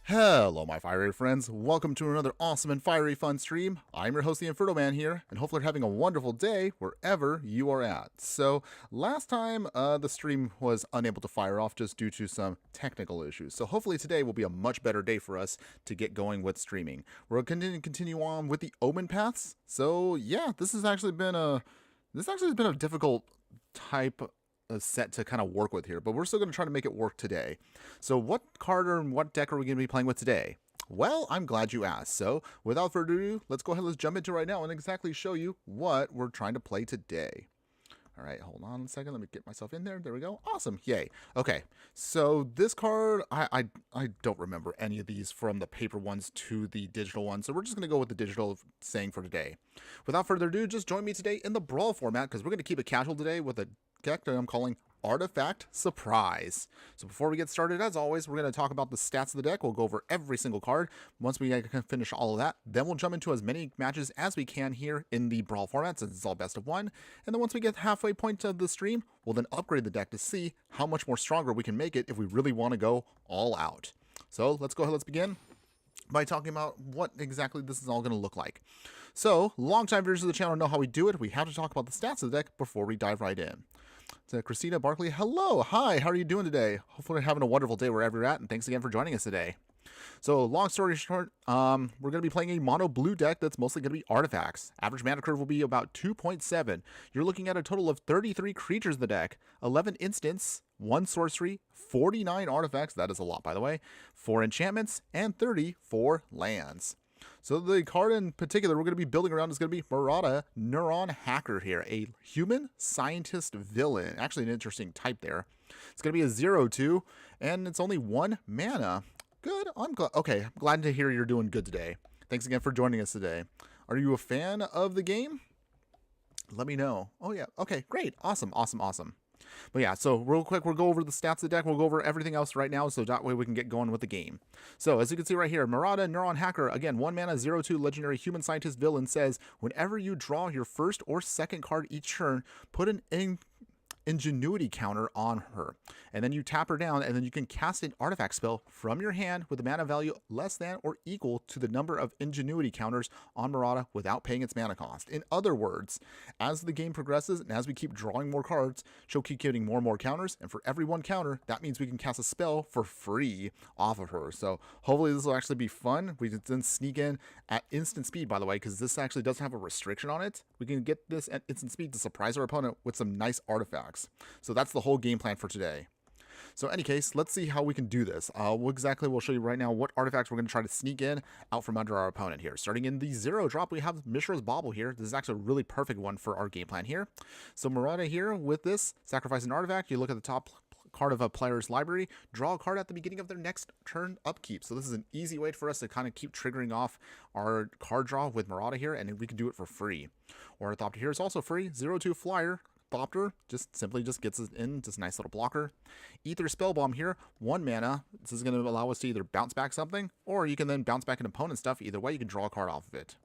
Hello, my fiery friends. Welcome to another awesome and fiery fun stream. I'm your host, the Infernoman here, and hopefully you're having a wonderful day wherever you are at. So, last time, the stream was unable to fire off just due to some technical issues. So, hopefully today will be a much better day for us to get going with streaming. We're going to continue on with the Omenpaths. So, yeah, this has actually been a difficult type set to kind of work with here, but we're still going to try to make it work today. So what card or what deck are we going to be playing with today? Well, I'm glad you asked. So without further ado, let's go ahead, let's jump into it right now and exactly show you what we're trying to play today. All right, hold on a second. Let me get myself in there. There we go. Awesome. Yay. Okay, so this card, I don't remember any of these from the paper ones to the digital ones, so we're just going to go with the digital saying for today. Without further ado, just join me today in the Brawl format because we're going to keep it casual today with a deck that I'm calling Artifact Surprise. So before we get started, as always, we're going to talk about the stats of the deck. We'll go over every single card. Once we can finish all of that, then we'll jump into as many matches as we can here in the Brawl format, since it's all best of one. And then once we get halfway point of the stream, we'll then upgrade the deck to see how much more stronger we can make it if we really want to go all out. So let's go ahead, let's begin by talking about what exactly this is all going to look like. So, longtime viewers of the channel know how we do it. We have to talk about the stats of the deck before we dive right in. So, Christina Barkley, hello, hi, how are you doing today? Hopefully you're having a wonderful day wherever you're at, and thanks again for joining us today. So, long story short, we're going to be playing a mono blue deck that's mostly going to be artifacts. Average mana curve will be about 2.7. You're looking at a total of 33 creatures in the deck, 11 instants, 1 sorcery, 49 artifacts, that is a lot by the way, 4 enchantments, and 34 lands. So the card in particular we're going to be building around is going to be Merata Neuron Hacker here, a human scientist villain. Actually an interesting type there. It's going to be a 0/2, and it's only 1 mana. Good, I'm glad. Okay, I'm glad to hear you're doing good today. Thanks again for joining us today. Are you a fan of the game? Let me know. Oh yeah, okay, great, awesome, awesome, awesome. But yeah, so real quick, we'll go over the stats of the deck. We'll go over everything else right now, so that way we can get going with the game. So as you can see right here, Merata Neuron Hacker, again, 1 mana, 0/2 legendary human scientist villain, says whenever you draw your first or second card each turn, put an ingenuity counter on her, and then you tap her down, and then you can cast an artifact spell from your hand with a mana value less than or equal to the number of ingenuity counters on Merata without paying its mana cost. In other words, as the game progresses and as we keep drawing more cards, she'll keep getting more and more counters, and for every 1 counter, that means we can cast a spell for free off of her. So hopefully this will actually be fun. We can then sneak in at instant speed, by the way, because this actually doesn't have a restriction on it. We can get this at instant speed to surprise our opponent with some nice artifacts. So that's the whole game plan for today. So in any case, let's see how we can do this. We'll show you right now what artifacts we're going to try to sneak in out from under our opponent here. Starting in the 0 drop, we have Mishra's Bauble here. This is actually a really perfect one for our game plan here. So Merata here with this, sacrifice an artifact. You look at the top card of a player's library, draw a card at the beginning of their next turn upkeep. So this is an easy way for us to kind of keep triggering off our card draw with Merata here, and we can do it for free. Or Orthopter here is also free, 0/2 flyer. Thopter just simply gets it in, just a nice little blocker. Ether Spellbomb here, 1 mana. This is going to allow us to either bounce back something, or you can then bounce back an opponent's stuff. Either way, you can draw a card off of it.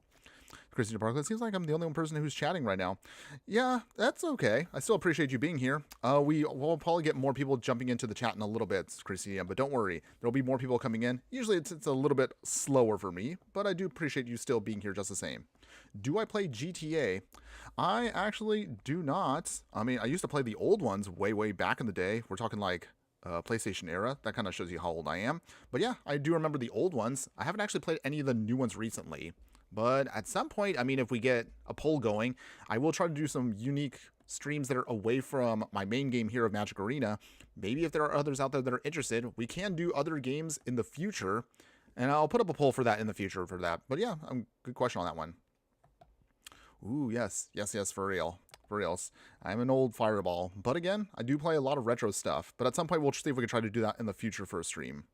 Christina Parker, it seems like I'm the only one person who's chatting right now. Yeah, that's okay. I still appreciate you being here. We'll probably get more people jumping into the chat in a little bit, Christina, but don't worry. There'll be more people coming in. Usually it's a little bit slower for me, but I do appreciate you still being here just the same. Do I play GTA? I actually do not. I mean, I used to play the old ones way back in the day. We're talking like PlayStation era. That kind of shows you how old I am. But yeah, I do remember the old ones. I haven't actually played any of the new ones recently. But at some point, I mean, if we get a poll going, I will try to do some unique streams that are away from my main game here of Magic Arena. Maybe if there are others out there that are interested, we can do other games in the future. And I'll put up a poll for that in the future for that. But yeah, good question on that one. Ooh, yes, for real. For reals. I'm an old fireball. But again, I do play a lot of retro stuff. But at some point, we'll see if we can try to do that in the future for a stream.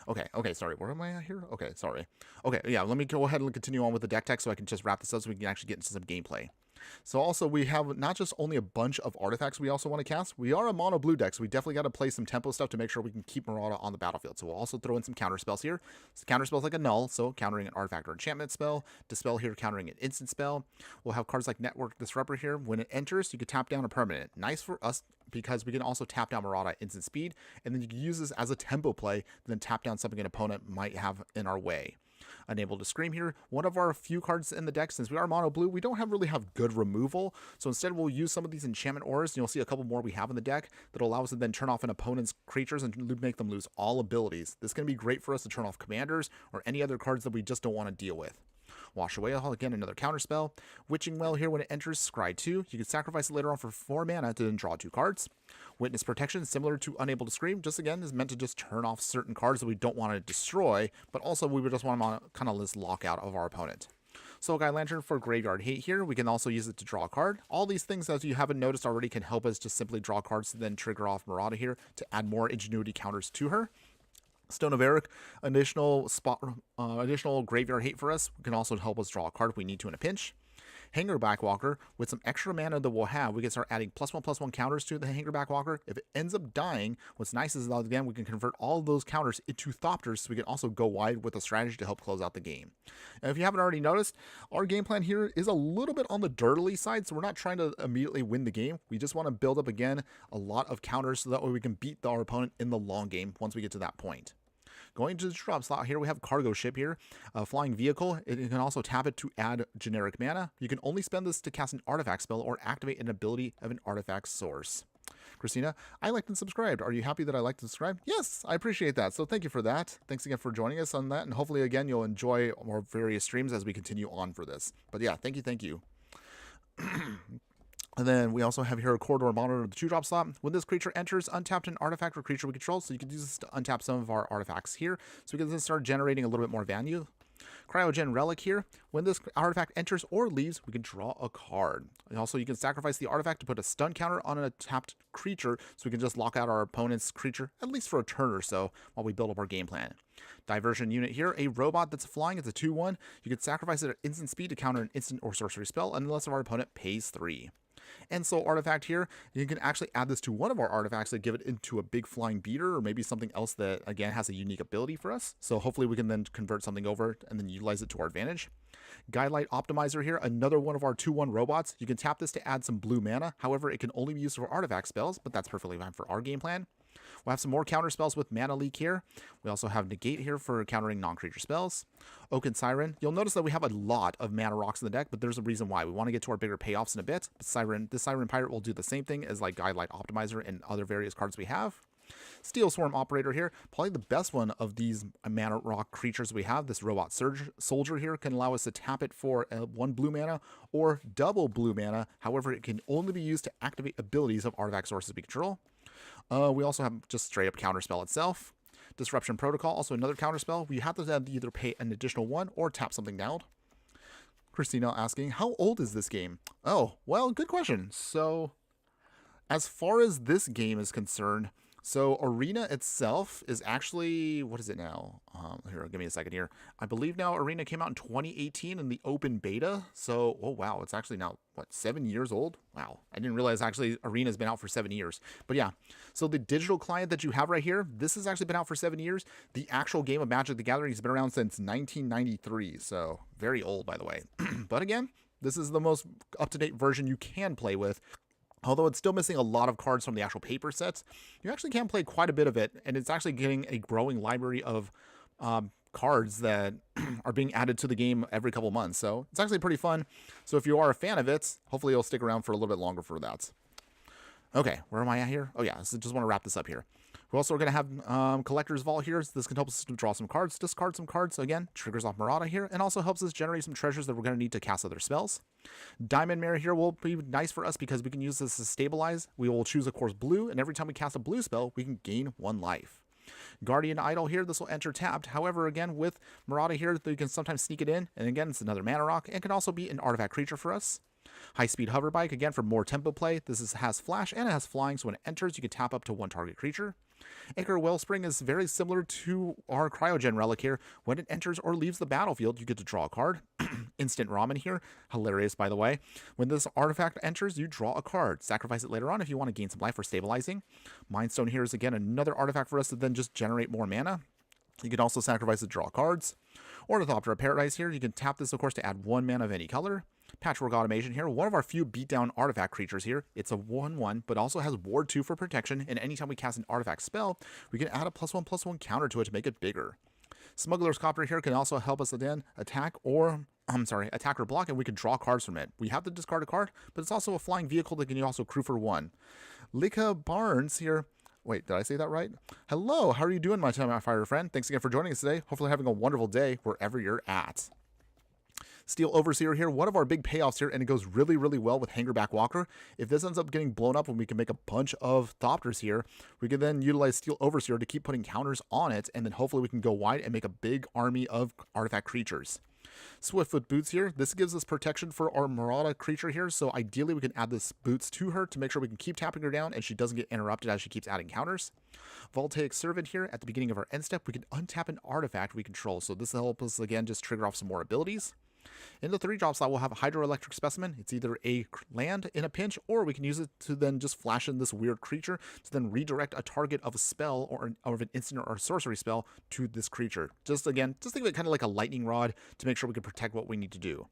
Okay, sorry. Where am I at here? Okay, sorry. Okay, yeah, let me go ahead and continue on with the deck tech so I can just wrap this up so we can actually get into some gameplay. So also we have not just only a bunch of artifacts we also want to cast, we are a mono blue deck, so we definitely got to play some tempo stuff to make sure we can keep Merata on the battlefield. So we'll also throw in some counter spells here. So counter spells like a null, so countering an artifact or enchantment spell. Dispel here, countering an instant spell. We'll have cards like Network Disruptor here. When it enters, you can tap down a permanent. Nice for us because we can also tap down Merata at instant speed, and then you can use this as a tempo play, and then tap down something an opponent might have in our way. Unable to Scream here, one of our few cards in the deck. Since we are mono blue, we don't really have good removal, so instead we'll use some of these enchantment auras, and you'll see a couple more we have in the deck that'll allow us to then turn off an opponent's creatures and make them lose all abilities. This can be great for us to turn off commanders or any other cards that we just don't want to deal with. Wash Away, again, another counterspell. Witching Well here, when it enters, scry 2. You can sacrifice it later on for 4 mana to then draw 2 cards. Witness Protection, similar to Unable to Scream, just again is meant to just turn off certain cards that we don't want to destroy, but also we would just want to kind of this lockout of our opponent. Soul Guide Lantern for Graveyard Hate here. We can also use it to draw a card. All these things, as you haven't noticed already, can help us just simply draw cards to then trigger off Merata here to add more Ingenuity counters to her. Stone of Eric, additional Graveyard Hate for us. Can also help us draw a card if we need to in a pinch. Hanger Backwalker, with some extra mana that we'll have, we can start adding +1/+1 counters to the Hanger Backwalker. If it ends up dying, what's nice is that, again, we can convert all of those counters into Thopters, so we can also go wide with a strategy to help close out the game. And if you haven't already noticed, our game plan here is a little bit on the dirtily side, so we're not trying to immediately win the game. We just want to build up, again, a lot of counters so that way we can beat our opponent in the long game once we get to that point. Going to the drop slot here, we have Cargo Ship here, a flying vehicle. You can also tap it to add generic mana. You can only spend this to cast an artifact spell or activate an ability of an artifact source. Christina, I liked and subscribed. Are you happy that I liked and subscribed? Yes, I appreciate that. So thank you for that. Thanks again for joining us on that. And hopefully, again, you'll enjoy more various streams as we continue on for this. But yeah, thank you. Thank you. And then we also have here a Corridor Monitor, the 2-drop slot. When this creature enters, untap an artifact or creature we control. So you can use this to untap some of our artifacts here. So we can then start generating a little bit more value. Cryogen Relic here. When this artifact enters or leaves, we can draw a card. And also, you can sacrifice the artifact to put a stun counter on a tapped creature, so we can just lock out our opponent's creature, at least for a turn or so, while we build up our game plan. Diversion Unit here, a robot that's flying. It's a 2/1. You can sacrifice it at instant speed to counter an instant or sorcery spell, unless our opponent pays 3. And Soul Artifact here, you can actually add this to one of our artifacts to give it into a big flying beater, or maybe something else that, again, has a unique ability for us. So hopefully we can then convert something over and then utilize it to our advantage. Guidelight Optimizer here, another one of our 2/1 robots. You can tap this to add some blue mana. However, it can only be used for artifact spells, but that's perfectly fine for our game plan. We'll have some more counter spells with Mana Leak here. We also have Negate here for countering non-creature spells. Oaken Siren. You'll notice that we have a lot of mana rocks in the deck, but there's a reason why. We want to get to our bigger payoffs in a bit. But this Siren Pirate will do the same thing as like Guidelight Optimizer and other various cards we have. Steel Swarm Operator here, probably the best one of these mana rock creatures we have. This Robot Soldier here can allow us to tap it for 1 blue mana or double blue mana. However, it can only be used to activate abilities of artifact sources we control. We also have just straight up counterspell itself. Disruption Protocol, also another counterspell. We have to either pay an additional 1 or tap something down. Christina asking, how old is this game? Oh, well, good question. So, as far as this game is concerned, so Arena itself is actually, what is it now? Here, give me a second here. I believe now Arena came out in 2018 in the open beta. So, oh wow, it's actually now, what, 7 years old? Wow, I didn't realize actually Arena's been out for 7 years. But yeah, so the digital client that you have right here, this has actually been out for 7 years. The actual game of Magic the Gathering has been around since 1993. So, very old, by the way. But again, this is the most up-to-date version you can play with. Although it's still missing a lot of cards from the actual paper sets, you actually can play quite a bit of it, and it's actually getting a growing library of cards that are being added to the game every couple months. So it's actually pretty fun. So if you are a fan of it, hopefully you'll stick around for a little bit longer for that. Okay, where am I at here? Oh yeah, so just want to wrap this up here. We're also going to have Collector's Vault here. So this can help us to draw some cards, discard some cards. So again, triggers off Merata here, and also helps us generate some treasures that we're going to need to cast other spells. Diamond Mare here will be nice for us because we can use this to stabilize. We will choose, of course, blue, and every time we cast a blue spell, we can gain 1 life. Guardian Idol here, this will enter tapped. However, again, with Merata here, you can sometimes sneak it in, and again, it's another mana rock, and can also be an artifact creature for us. High Speed Hover Bike, again, for more tempo play. This has flash, and it has flying, so when it enters, you can tap up to 1 target creature. Ichor Wellspring is very similar to our Cryogen Relic here. When it enters or leaves the battlefield, you get to draw a card. Instant Ramen here, hilarious by the way. When this artifact enters, you draw a card. Sacrifice it later on if you want to gain some life for stabilizing. Mind Stone here is again another artifact for us to then just generate more mana. You can also sacrifice it to draw cards. Ornithopter of Paradise here, you can tap this of course to add 1 mana of any color. Patchwork Automation here, one of our few beatdown artifact creatures here. It's a 1/1, but also has Ward 2 for protection, and anytime we cast an artifact spell, we can add a +1/+1 counter to it to make it bigger. Smuggler's Copter here can also help us again attack or block, and we can draw cards from it. We have to discard a card, but it's also a flying vehicle that can also crew for 1. Lika Barnes here. Wait, did I say that right? Hello, how are you doing, my fire friend? Thanks again for joining us today. Hopefully having a wonderful day wherever you're at. Steel Overseer here, one of our big payoffs here, and it goes really, really well with Hangerback Walker. If this ends up getting blown up and we can make a bunch of Thopters here, we can then utilize Steel Overseer to keep putting counters on it, and then hopefully we can go wide and make a big army of artifact creatures. Swiftfoot Boots here, this gives us protection for our Merata creature here, so ideally we can add this Boots to her to make sure we can keep tapping her down and she doesn't get interrupted as she keeps adding counters. Voltaic Servant here, at the beginning of our end step, we can untap an artifact we control, so this will help us again just trigger off some more abilities. In the 3-drop slot, we'll have a Hydroelectric Specimen. It's either a land in a pinch, or we can use it to then just flash in this weird creature to then redirect a target of a spell or of an instant or a sorcery spell to this creature. Just think of it kind of like a lightning rod to make sure we can protect what we need to do.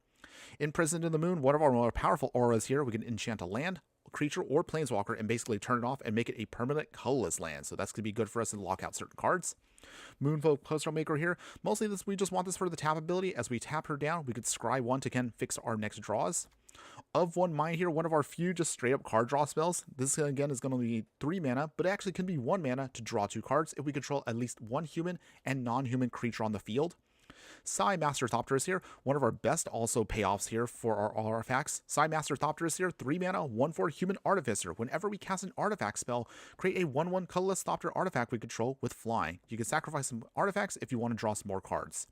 Imprisoned in the Moon, one of our more powerful auras here, we can enchant a land, creature, or planeswalker and basically turn it off and make it a permanent colorless land. So that's going to be good for us to lock out certain cards. Moonfolk Postal Maker here. Mostly we just want this for the tap ability. As we tap her down, we could scry 1 to can fix our next draws. Of One Mind here, one of our few just straight up card draw spells. This again is going to be 3 mana, but it actually can be 1 mana to draw 2 cards if we control at least 1 human and non-human creature on the field. Psy Master Thopter is here, one of our best also payoffs here for our artifacts. Psy Master Thopter is here, 3 mana, 1/4 Human Artificer. Whenever we cast an artifact spell, create a 1/1 colorless Thopter artifact we control with flying. You can sacrifice some artifacts if you want to draw some more cards.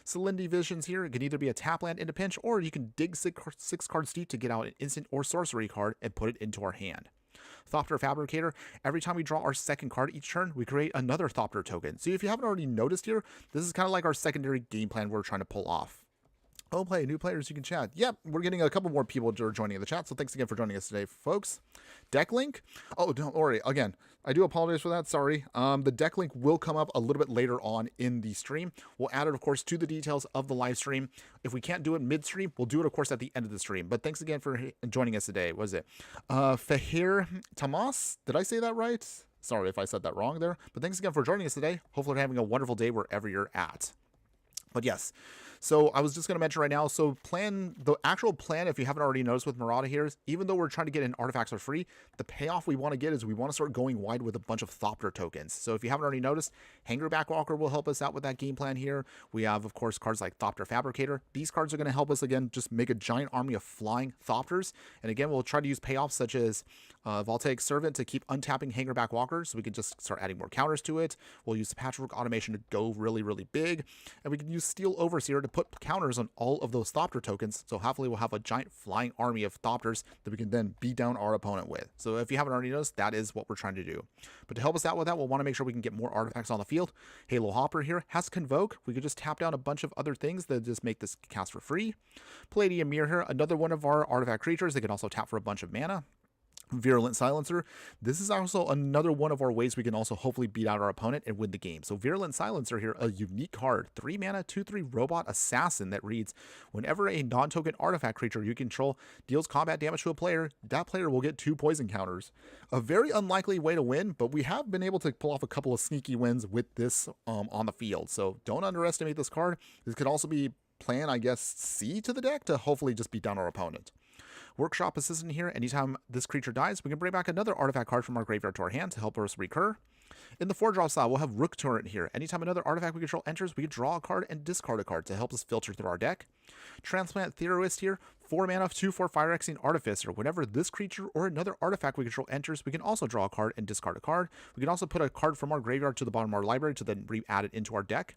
Salindy Visions here, it can either be a tap land in a pinch, or you can dig 6 cards deep to get out an instant or sorcery card and put it into our hand. Thopter Fabricator, every time we draw our second card each turn, we create another Thopter token. So if you haven't already noticed here, this is kind of like our secondary game plan we're trying to pull off. Oh, play new players, you can chat. Yep, we're getting a couple more people joining in the chat, so thanks again for joining us today, folks. Deck link? Oh, don't worry. Again, I do apologize for that. Sorry. The deck link will come up a little bit later on in the stream. We'll add it, of course, to the details of the live stream. If we can't do it mid-stream, we'll do it, of course, at the end of the stream. But thanks again for joining us today. What is it? Fahir Tamas? Did I say that right? Sorry if I said that wrong there. But thanks again for joining us today. Hopefully you're having a wonderful day wherever you're at. But yes, so I was just going to mention right now, so the actual plan, if you haven't already noticed with Merata here, is even though we're trying to get in artifacts for free, the payoff we want to get is we want to start going wide with a bunch of Thopter tokens. So if you haven't already noticed, Hangerback Walker will help us out with that game plan here. We have, of course, cards like Thopter Fabricator. These cards are going to help us, again, just make a giant army of flying Thopters. And again, we'll try to use payoffs such as Voltaic Servant to keep untapping Hangerback Walker, so we can just start adding more counters to it. We'll use Patchwork Automation to go really, really big. And we can use Steel Overseer to put counters on all of those Thopter tokens, so hopefully we'll have a giant flying army of Thopters that we can then beat down our opponent with. So if you haven't already noticed, that is what we're trying to do. But to help us out with that, we'll want to make sure we can get more artifacts on the field. Halo Hopper here has Convoke. We could just tap down a bunch of other things that just make this cast for free. Palladium Mirror here, another one of our artifact creatures. They can also tap for a bunch of mana. Virulent Silencer. This is also another one of our ways we can also hopefully beat out our opponent and win the game. So Virulent Silencer here, a unique card. 3 mana, 2/3 Robot Assassin that reads, whenever a non-token artifact creature you control deals combat damage to a player, that player will get 2 poison counters. A very unlikely way to win, but we have been able to pull off a couple of sneaky wins with this on the field. So don't underestimate this card. This could also be plan, I guess, C to the deck to hopefully just beat down our opponent. Workshop Assistant here, anytime this creature dies, we can bring back another artifact card from our graveyard to our hand to help us recur. In the 4-drop slot, we'll have Rook Turret here. Anytime another artifact we control enters, we can draw a card and discard a card to help us filter through our deck. Transplant Theorist here, 4 mana, 2/4 Fire-Hexing Artificer. Whenever this creature or another artifact we control enters, we can also draw a card and discard a card. We can also put a card from our graveyard to the bottom of our library to then re-add it into our deck.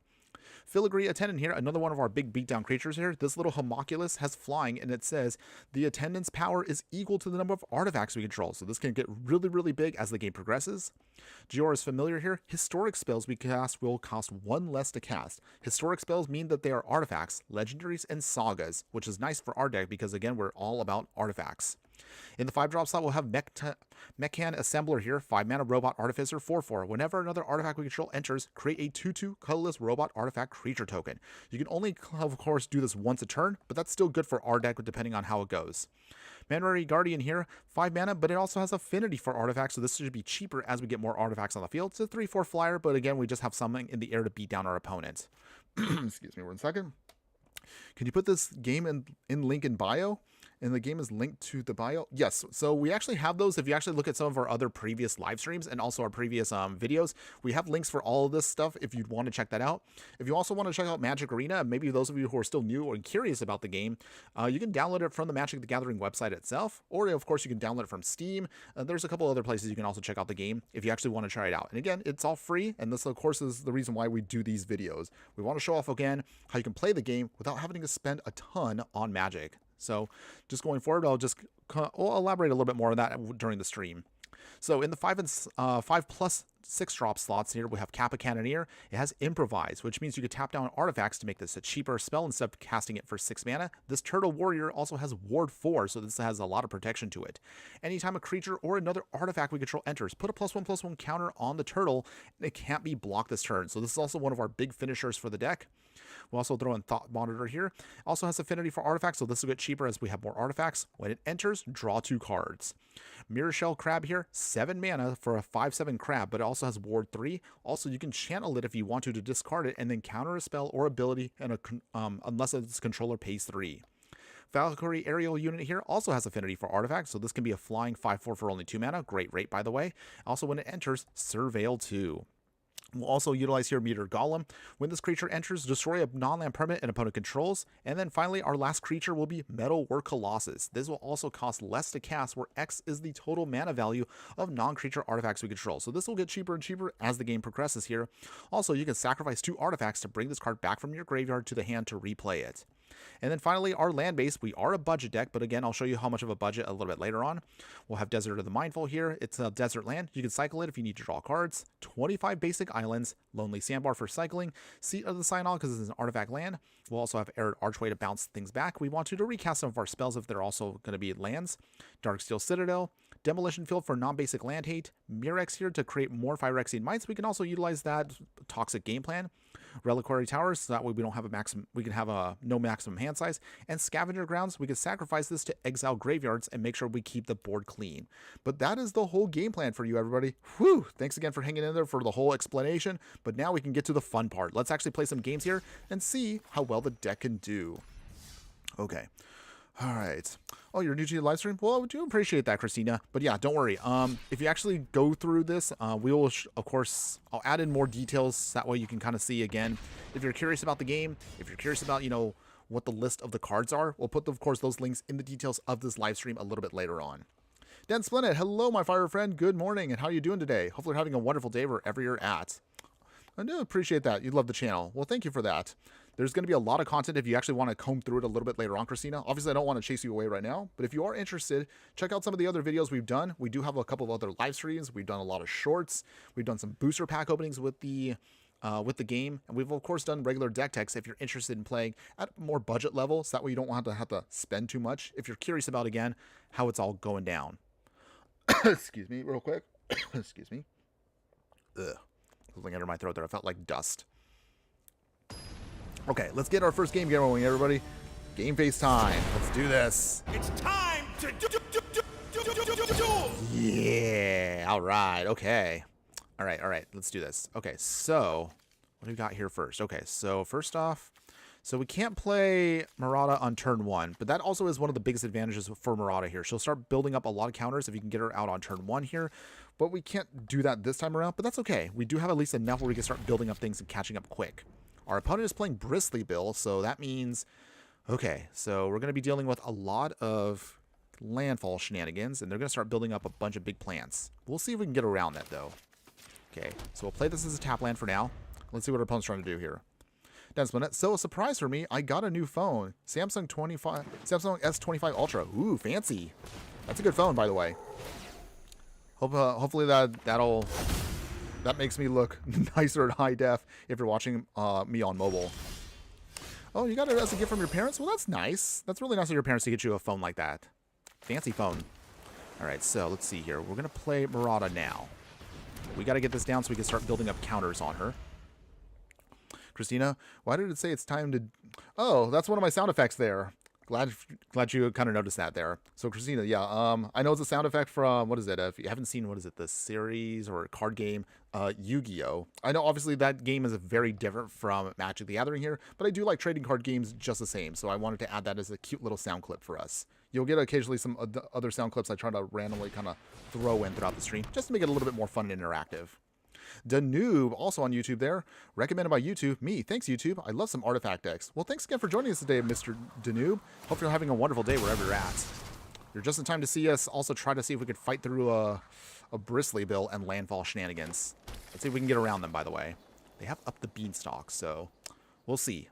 Filigree Attendant here, another one of our big beatdown creatures here. This little homunculus has flying, and it says the attendant's power is equal to the number of artifacts we control. So this can get really, really big as the game progresses. Giora's Familiar here. Historic spells we cast will cost 1 less to cast. Historic spells mean that they are artifacts, legendaries, and sagas, which is nice for our deck because, again, we're all about artifacts. In the 5-drop slot, we'll have Mechan Assembler here, 5-mana Robot Artificer, 4/4. Whenever another artifact we control enters, create a 2/2 colorless Robot Artifact creature token. You can only, of course, do this once a turn, but that's still good for our deck depending on how it goes. Manrari Guardian here, 5 mana, but it also has affinity for artifacts, so this should be cheaper as we get more artifacts on the field. It's a 3/4 flyer, but again, we just have something in the air to beat down our opponent. Excuse me 1 second. Can you put this game in link in bio? And the game is linked to the bio. Yes, so we actually have those. If you actually look at some of our other previous live streams and also our previous videos, we have links for all of this stuff if you'd want to check that out. If you also want to check out Magic Arena, maybe those of you who are still new or curious about the game, you can download it from the Magic the Gathering website itself, or of course you can download it from Steam. There's a couple other places you can also check out the game if you actually want to try it out. And again, it's all free, and this of course is the reason why we do these videos. We want to show off again how you can play the game without having to spend a ton on Magic. So just going forward, I'll elaborate a little bit more on that during the stream. So in the 5+6 drop slots here, we have Kappa Cannoneer. It has Improvise, which means you could tap down artifacts to make this a cheaper spell instead of casting it for 6 mana. This Turtle Warrior also has Ward 4, so this has a lot of protection to it. Anytime a creature or another artifact we control enters, put a +1/+1 counter on the turtle, and it can't be blocked this turn. So this is also one of our big finishers for the deck. We'll also throw in Thought Monitor here. Also has affinity for artifacts, so this will get cheaper as we have more artifacts. When it enters, draw 2 cards. Mirror Shell Crab here, 7 mana for a 5/7 crab, but it also has Ward 3. Also, you can channel it if you want to discard it, and then counter a spell or ability and unless its controller pays 3. Valkyrie Aerial Unit here also has affinity for artifacts, so this can be a flying 5/4 for only 2 mana. Great rate, by the way. Also, when it enters, Surveil 2. We'll also utilize here Meteor Golem. When this creature enters, destroy a non-land permanent an opponent controls. And then finally, our last creature will be Metal War Colossus. This will also cost less to cast, where X is the total mana value of non-creature artifacts we control. So this will get cheaper and cheaper as the game progresses here. Also, you can sacrifice 2 artifacts to bring this card back from your graveyard to the hand to replay it. And then finally, our land base. We are a budget deck, but again, I'll show you how much of a budget a little bit later on. We'll have Desert of the Mindful here. It's a desert land. You can cycle it if you need to draw cards. 25 basic islands. Lonely Sandbar for cycling. Seat of the Synod because it's an artifact land. We'll also have Arid Archway to bounce things back. We want you to recast some of our spells if they're also going to be lands. Darksteel Citadel. Demolition Field for non-basic land hate. Mirex here to create more Phyrexian Mites. We can also utilize that Toxic Game Plan. Reliquary Towers, so that way we don't have a maximum, we can have a no maximum hand size. And Scavenger Grounds, we can sacrifice this to exile graveyards and make sure we keep the board clean. But that is the whole game plan for you, everybody. Whew, thanks again for hanging in there for the whole explanation. But now we can get to the fun part. Let's actually play some games here and see how well the deck can do. Okay. All right. Oh, you're new to the live stream? Well, I do appreciate that, Christina. But yeah, don't worry. If you actually go through this, we will, of course, I'll add in more details. That way you can kind of see again. If you're curious about the game, if you're curious about, you know, what the list of the cards are, we'll put, of course, those links in the details of this live stream a little bit later on. Dan Splendid, hello, my fire friend. Good morning, and how are you doing today? Hopefully you're having a wonderful day wherever you're at. I do appreciate that. You love the channel. Well, thank you for that. There's going to be a lot of content if you actually want to comb through it a little bit later on, Christina. Obviously, I don't want to chase you away right now, but if you are interested, check out some of the other videos we've done. We do have a couple of other live streams. We've done a lot of shorts. We've done some booster pack openings with the game, and we've of course done regular deck techs if you're interested in playing at more budget level, so that way you don't want to have to spend too much. If you're curious about, again, how it's all going down. Excuse me, real quick. Excuse me. Ugh. Something under my throat there. I felt like dust. Okay, let's get our first game going, everybody. Game face time. Let's do this. It's time to do. Yeah. All right. Okay. All right. Let's do this. Okay, so what do we got here first? Okay, so first off, so we can't play Merata on turn 1, but that also is one of the biggest advantages for Merata here. She'll start building up a lot of counters if you can get her out on turn 1 here, but we can't do that this time around, but that's okay. We do have at least enough where we can start building up things and catching up quick. Our opponent is playing Bristly Bill, so that means, okay, so we're going to be dealing with a lot of landfall shenanigans, and they're going to start building up a bunch of big plants. We'll see if we can get around that, though. Okay, so we'll play this as a tap land for now. Let's see what our opponent's trying to do here. So a surprise for me, I got a new phone. Samsung S25 Ultra. Ooh, fancy. That's a good phone, by the way. Hopefully that makes me look nicer at high def if you're watching me on mobile. Oh, you got it as a gift from your parents? Well, that's nice. That's really nice of your parents to get you a phone like that. Fancy phone. All right, so let's see here. We're going to play Merata now. We got to get this down so we can start building up counters on her. Christina, why did it say it's time to... Oh, that's one of my sound effects there. Glad you kind of noticed that there. So Christina, yeah, I know it's a sound effect from, what is it? If you haven't seen, what is it, the series or card game, Yu-Gi-Oh! I know obviously that game is very different from Magic the Gathering here, but I do like trading card games just the same, so I wanted to add that as a cute little sound clip for us. You'll get occasionally some other sound clips I try to randomly kind of throw in throughout the stream, just to make it a little bit more fun and interactive. Danube, also on YouTube there. Recommended by YouTube. Me. Thanks, YouTube. I love some artifact decks. Well, thanks again for joining us today, Mr. Danube. Hope you're having a wonderful day wherever you're at. You're just in time to see us also try to see if we could fight through a Bristly Bill and landfall shenanigans. Let's see if we can get around them, by the way. They have up the beanstalk, so we'll see.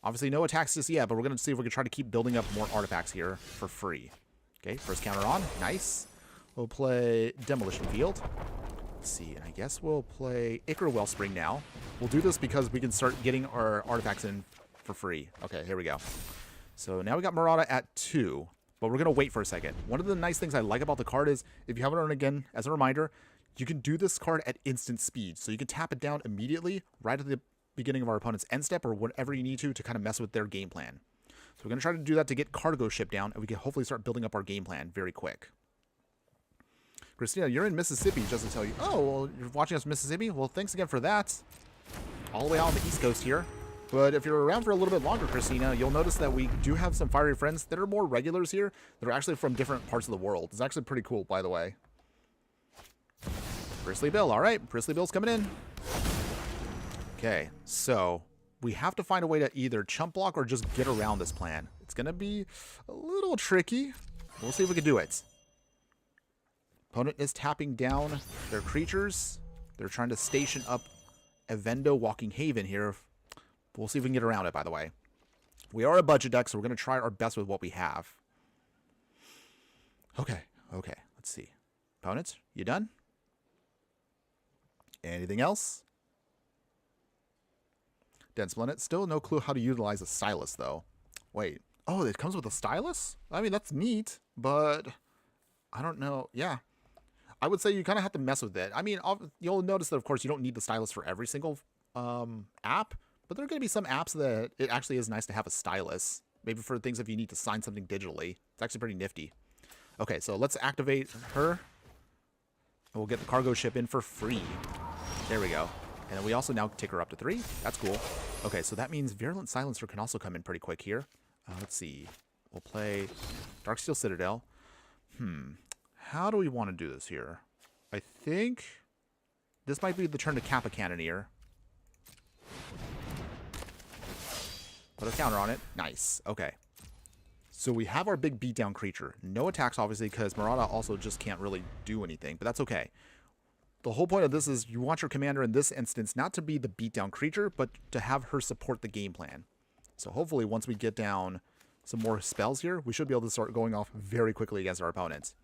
Obviously, no attacks just yet, but we're going to see if we can try to keep building up more artifacts here for free. Okay, first counter on. Nice. We'll play Demolition Field. Let's see, and I guess we'll play Ichor Wellspring now. We'll do this because we can start getting our artifacts in for free. Okay, here we go. So now we got Merata at 2, but we're going to wait for a second. One of the nice things I like about the card is, if you haven't learned again, as a reminder, you can do this card at instant speed. So you can tap it down immediately, right at the beginning of our opponent's end step, or whatever you need to kind of mess with their game plan. So we're going to try to do that to get cargo ship down, and we can hopefully start building up our game plan very quick. Christina, you're in Mississippi, just to tell you. Oh, well, you're watching us in Mississippi? Well, thanks again for that. All the way out on the East Coast here. But if you're around for a little bit longer, Christina, you'll notice that we do have some fiery friends that are more regulars here. That are actually from different parts of the world. It's actually pretty cool, by the way. Bristly Bill, all right. Bristly Bill's coming in. Okay, so we have to find a way to either chump block or just get around this plan. It's going to be a little tricky. We'll see if we can do it. Opponent is tapping down their creatures. They're trying to station up Evendo Walking Haven here. We'll see if we can get around it, by the way. We are a budget deck, so we're going to try our best with what we have. Okay, let's see. Opponents, you done? Anything else? Dense Planet, still no clue how to utilize a stylus, though. Wait, oh, it comes with a stylus? I mean, that's neat, but I don't know. Yeah. I would say you kind of have to mess with it. I mean, you'll notice that, of course, you don't need the stylus for every single app, but there are going to be some apps that it actually is nice to have a stylus. Maybe for things if you need to sign something digitally. It's actually pretty nifty. Okay, so let's activate her. And we'll get the cargo ship in for free. There we go. And then we also now take her up to 3. That's cool. Okay, so that means Virulent Silencer can also come in pretty quick here. Let's see. We'll play Darksteel Citadel. How do we want to do this here? I think this might be the turn to cap a Cannoneer. Put a counter on it. Nice. Okay. So we have our big beatdown creature. No attacks, obviously, because Merata also just can't really do anything, but that's okay. The whole point of this is you want your commander in this instance not to be the beatdown creature, but to have her support the game plan. So hopefully once we get down some more spells here, we should be able to start going off very quickly against our opponents.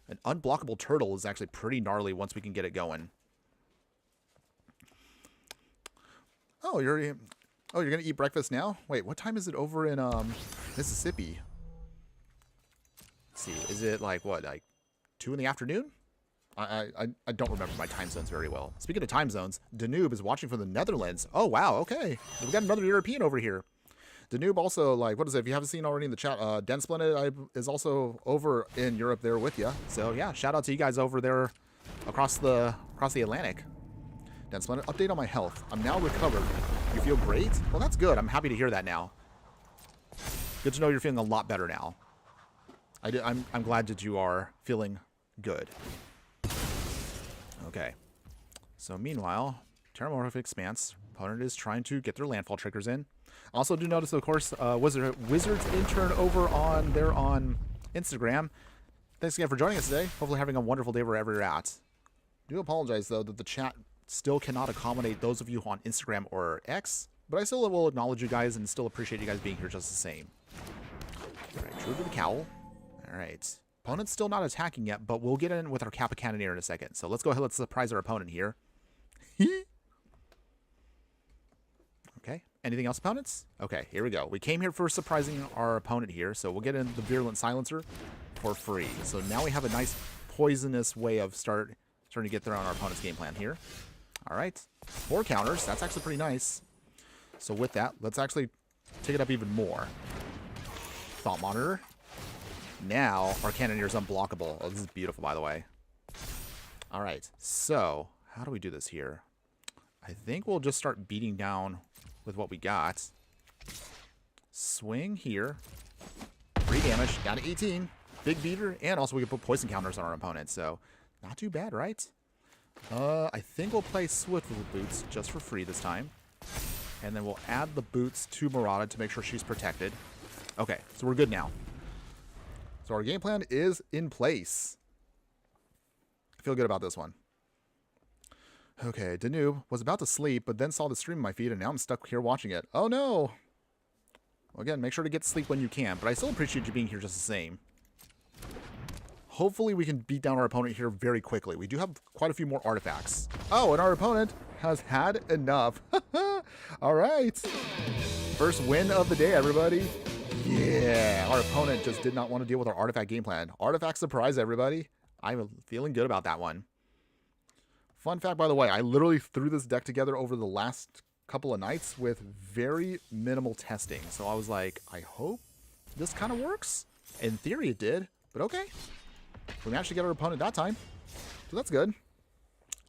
An unblockable turtle is actually pretty gnarly once we can get it going. Oh, you're gonna eat breakfast now? Wait, what time is it over in Mississippi? Let's see, is it like what, like 2 in the afternoon? I don't remember my time zones very well. Speaking of time zones, Danube is watching from the Netherlands. Oh wow, okay, we got another European over here. Danube also, like, what is it? If you haven't seen already in the chat, Dense Planet is also over in Europe there with you. So yeah, shout out to you guys over there across the Atlantic. Dense Planet, update on my health. I'm now recovered. You feel great? Well, that's good. I'm happy to hear that now. Good to know you're feeling a lot better now. I'm glad that you are feeling good. Okay. So meanwhile, Terramorphic Expanse. Opponent is trying to get their landfall triggers in. Also do notice, of course, Wizards intern over on Instagram. Thanks again for joining us today. Hopefully having a wonderful day wherever you're at. Do apologize, though, that the chat still cannot accommodate those of you on Instagram or X, but I still will acknowledge you guys and still appreciate you guys being here just the same. All right, True to the Cowl. All right. Opponent's still not attacking yet, but we'll get in with our Kappa Cannoneer in a second. So let's go ahead, let's surprise our opponent here. Okay, Anything else, opponents? Okay, here we go. We came here for surprising our opponent here, so we'll get in the Virulent Silencer for free. So now we have a nice poisonous way of starting to get there on our opponent's game plan here. All right, 4 counters. That's actually pretty nice. So with that, let's actually take it up even more. Thought Monitor. Now our Cannoneer is unblockable. Oh, this is beautiful, by the way. All right, so how do we do this here? I think we'll just start beating down with what we got. Swing here. 3 damage, down to 18. Big beater, and also we can put poison counters on our opponent, so not too bad, right? I think we'll play Swiftfoot Boots just for free this time. And then we'll add the boots to Merata to make sure she's protected. Okay, so we're good now. So our game plan is in place. I feel good about this one. Okay, Danube was about to sleep, but then saw the stream on my feed, and now I'm stuck here watching it. Oh no! Well, again, make sure to get sleep when you can, but I still appreciate you being here just the same. Hopefully we can beat down our opponent here very quickly. We do have quite a few more artifacts. Oh, and our opponent has had enough. All right. First win of the day, everybody. Yeah, our opponent just did not want to deal with our artifact game plan. Artifact surprise, everybody. I'm feeling good about that one. Fun fact, by the way, I literally threw this deck together over the last couple of nights with very minimal testing. So I was like, I hope this kind of works. In theory, it did, but okay. We managed to get our opponent that time, so that's good.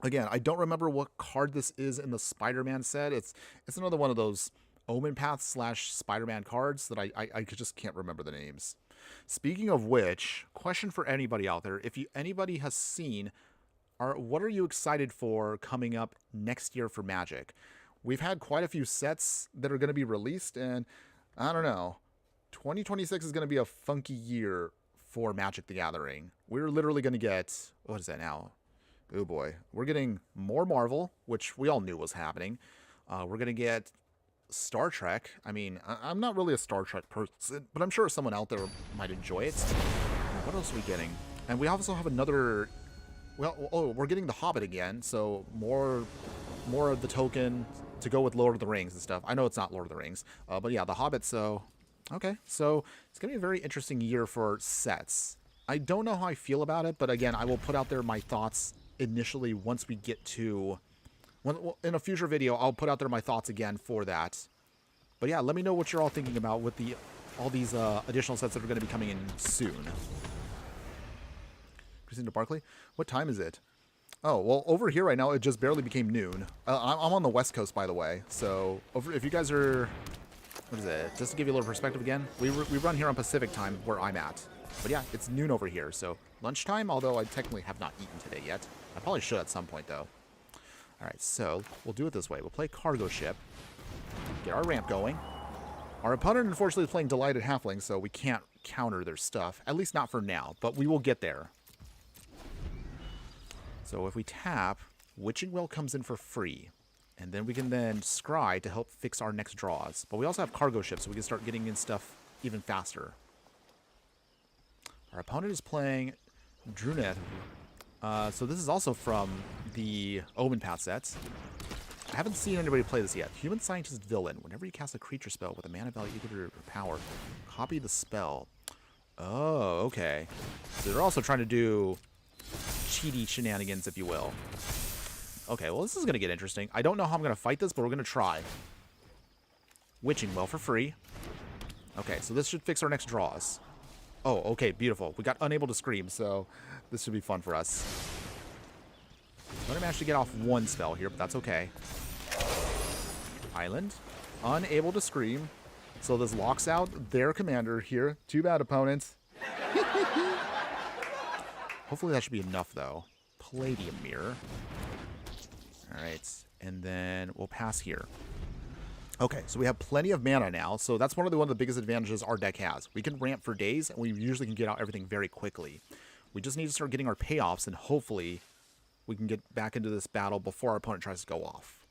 Again, I don't remember what card this is in the Spider-Man set. It's another one of those Omenpaths / Spider-Man cards that I just can't remember the names. Speaking of which, question for anybody out there: if anybody has seen, what are you excited for coming up next year for Magic? We've had quite a few sets that are going to be released, and I don't know. 2026 is going to be a funky year for Magic the Gathering. We're literally going to get, what is that now? Oh boy. We're getting more Marvel, which we all knew was happening. We're going to get Star Trek. I mean, I'm not really a Star Trek person, but I'm sure someone out there might enjoy it. What else are we getting? And we also have another, well, oh, we're getting the Hobbit again, so more of the token to go with Lord of the Rings and stuff. I know it's not Lord of the Rings, but yeah, the Hobbit, so okay, so it's going to be a very interesting year for sets. I don't know how I feel about it, but again, I will put out there my thoughts initially once we get to... in a future video, I'll put out there my thoughts again for that. But yeah, let me know what you're all thinking about with all these additional sets that are going to be coming in soon. Christina Barkley, what time is it? Oh, well, over here right now, it just barely became noon. I'm on the West Coast, by the way, so if you guys are... What is it? Just to give you a little perspective again, we run here on Pacific time where I'm at. But yeah, it's noon over here, so lunchtime, although I technically have not eaten today yet. I probably should at some point, though. All right, so we'll do it this way. We'll play Cargo Ship, get our ramp going. Our opponent, unfortunately, is playing Delighted Halfling, so we can't counter their stuff, at least not for now, but we will get there. So if we tap, Witching Well comes in for free. And then we can then scry to help fix our next draws. But we also have Cargo Ship, so we can start getting in stuff even faster. Our opponent is playing Druneth. So this is also from the Omenpaths sets. I haven't seen anybody play this yet. Human Scientist Villain. Whenever you cast a creature spell with a mana value equal to your power, copy the spell. Oh, okay. So they're also trying to do cheaty shenanigans, if you will. Okay, well, this is going to get interesting. I don't know how I'm going to fight this, but we're going to try. Witching Well for free. Okay, so this should fix our next draws. Oh, okay, beautiful. We got Unable to Scream, so this should be fun for us. I'm going to manage to get off one spell here, but that's okay. Island. Unable to Scream. So this locks out their commander here. Too bad, opponents. Hopefully that should be enough, though. Palladium Mirror. All right, and then we'll pass here. Okay, so we have plenty of mana now, so that's one of the biggest advantages our deck has. We can ramp for days, and we usually can get out everything very quickly. We just need to start getting our payoffs, and hopefully we can get back into this battle before our opponent tries to go off.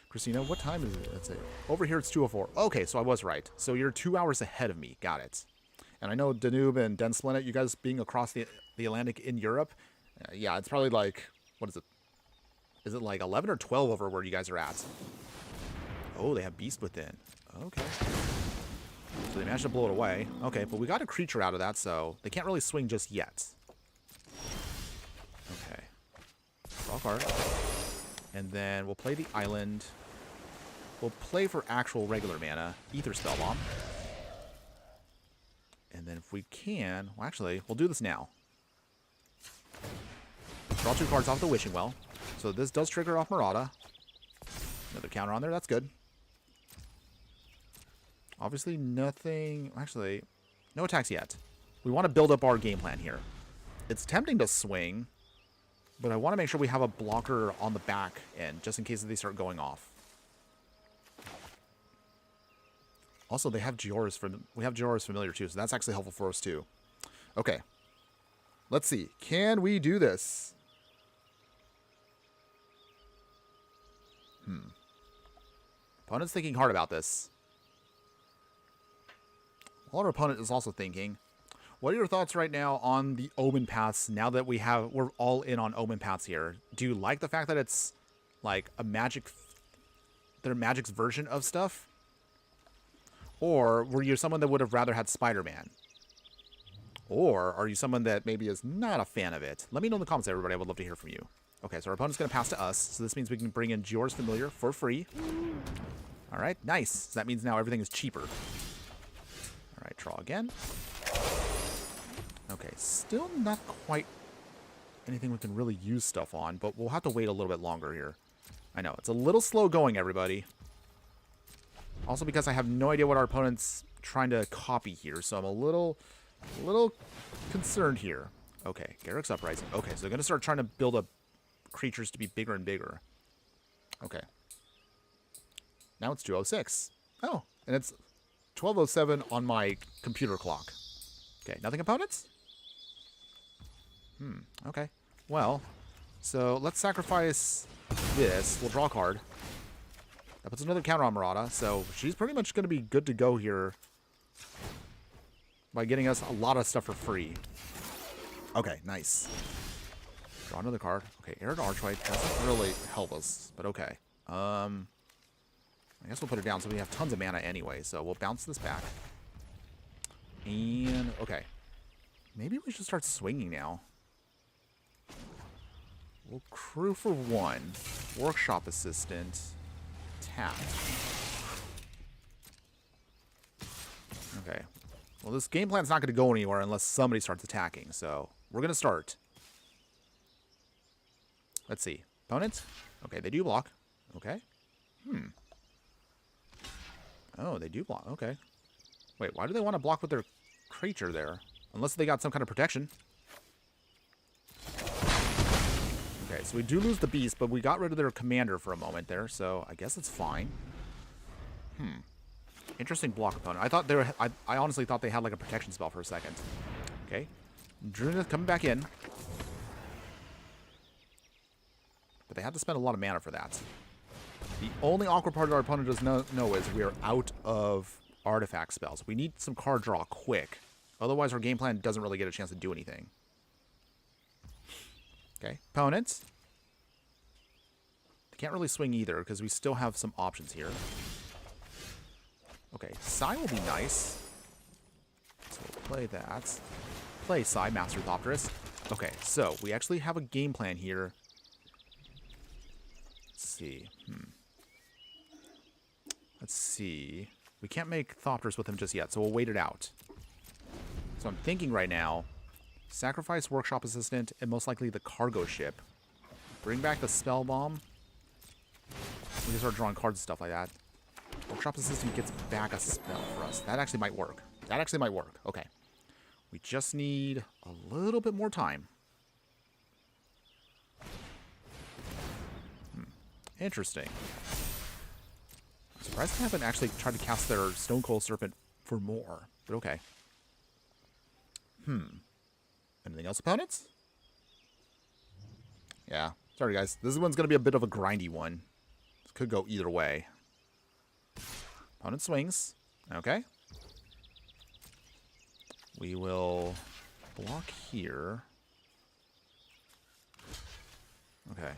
Christina, what time is it? Let's see. Over here, it's 2:04. Okay, so I was right. So you're 2 hours ahead of me. Got it. And I know Danube and Densplanet, you guys being across the Atlantic in Europe, yeah, it's probably like, what is it? Is it like 11 or 12 over where you guys are at? Oh, they have Beast Within. Okay. So they managed to blow it away. Okay, but we got a creature out of that, so they can't really swing just yet. Okay. Draw a card. And then we'll play the island. We'll play for actual regular mana. Ether Spell Bomb. And then if we can... Well, actually, we'll do this now. Draw 2 cards off the Wishing Well. So this does trigger off Merata. Another counter on there. That's good. Obviously nothing... Actually, no attacks yet. We want to build up our game plan here. It's tempting to swing, but I want to make sure we have a blocker on the back end, just in case they start going off. Also, they have Jiora's we have Jiora's Familiar too, so that's actually helpful for us too. Okay. Let's see. Can we do this? Opponent's thinking hard about this. While our opponent is also thinking, what are your thoughts right now on the Omenpaths now that we're all in on Omenpaths here? Do you like the fact that it's like a their Magic's version of stuff? Or were you someone that would have rather had Spider-Man? Or are you someone that maybe is not a fan of it? Let me know in the comments, everybody. I would love to hear from you. Okay, so our opponent's going to pass to us. So this means we can bring in Jiora's Familiar for free. All right, nice. So that means now everything is cheaper. All right, draw again. Okay, still not quite anything we can really use stuff on, but we'll have to wait a little bit longer here. I know, it's a little slow going, everybody. Also because I have no idea what our opponent's trying to copy here, so I'm a little concerned here. Okay, Garrick's Uprising. Okay, so they're going to start trying to build up creatures to be bigger and bigger. Okay. Now it's 2:06. Oh, and it's 12:07 on my computer clock. Okay, nothing opponents? Okay. Well, so let's sacrifice this. We'll draw a card. That puts another counter on Merata, so she's pretty much going to be good to go here by getting us a lot of stuff for free. Okay, nice. Draw another card. Okay, Arid Archway doesn't really help us, but okay. I guess we'll put it down so we have tons of mana anyway, so we'll bounce this back. And, okay. Maybe we should start swinging now. We'll crew for 1. Workshop Assistant. Tap. Okay. Well, this game plan's not going to go anywhere unless somebody starts attacking, so we're going to start. Let's see. Opponents? Okay, they do block. Okay. Oh, they do block. Okay. Wait, why do they want to block with their creature there? Unless they got some kind of protection. Okay, so we do lose the beast, but we got rid of their commander for a moment there, so I guess it's fine. Interesting block opponent. I thought they were. I honestly thought they had like a protection spell for a second. Okay. Druna coming back in. But they had to spend a lot of mana for that. The only awkward part of our opponent does know is we are out of artifact spells. We need some card draw quick. Otherwise, our game plan doesn't really get a chance to do anything. Okay, opponents. They can't really swing either because we still have some options here. Okay, Psy will be nice. So we'll play that. Play Psy, Master Thopterist. Okay, so we actually have a game plan here. Let's see. Let's see. We can't make Thopterist with him just yet, so we'll wait it out. So I'm thinking right now, sacrifice Workshop Assistant and most likely the cargo ship. Bring back the Spell Bomb. We can start drawing cards and stuff like that. Workshop Assistant gets back a spell for us. That actually might work. That actually might work. Okay. We just need a little bit more time. Interesting. I'm surprised they haven't actually tried to cast their Stone Cold Serpent for more, but okay. Anything else, opponents? Yeah. Sorry, guys. This one's going to be a bit of a grindy one. This could go either way. Opponent swings. Okay. We will block here. Okay.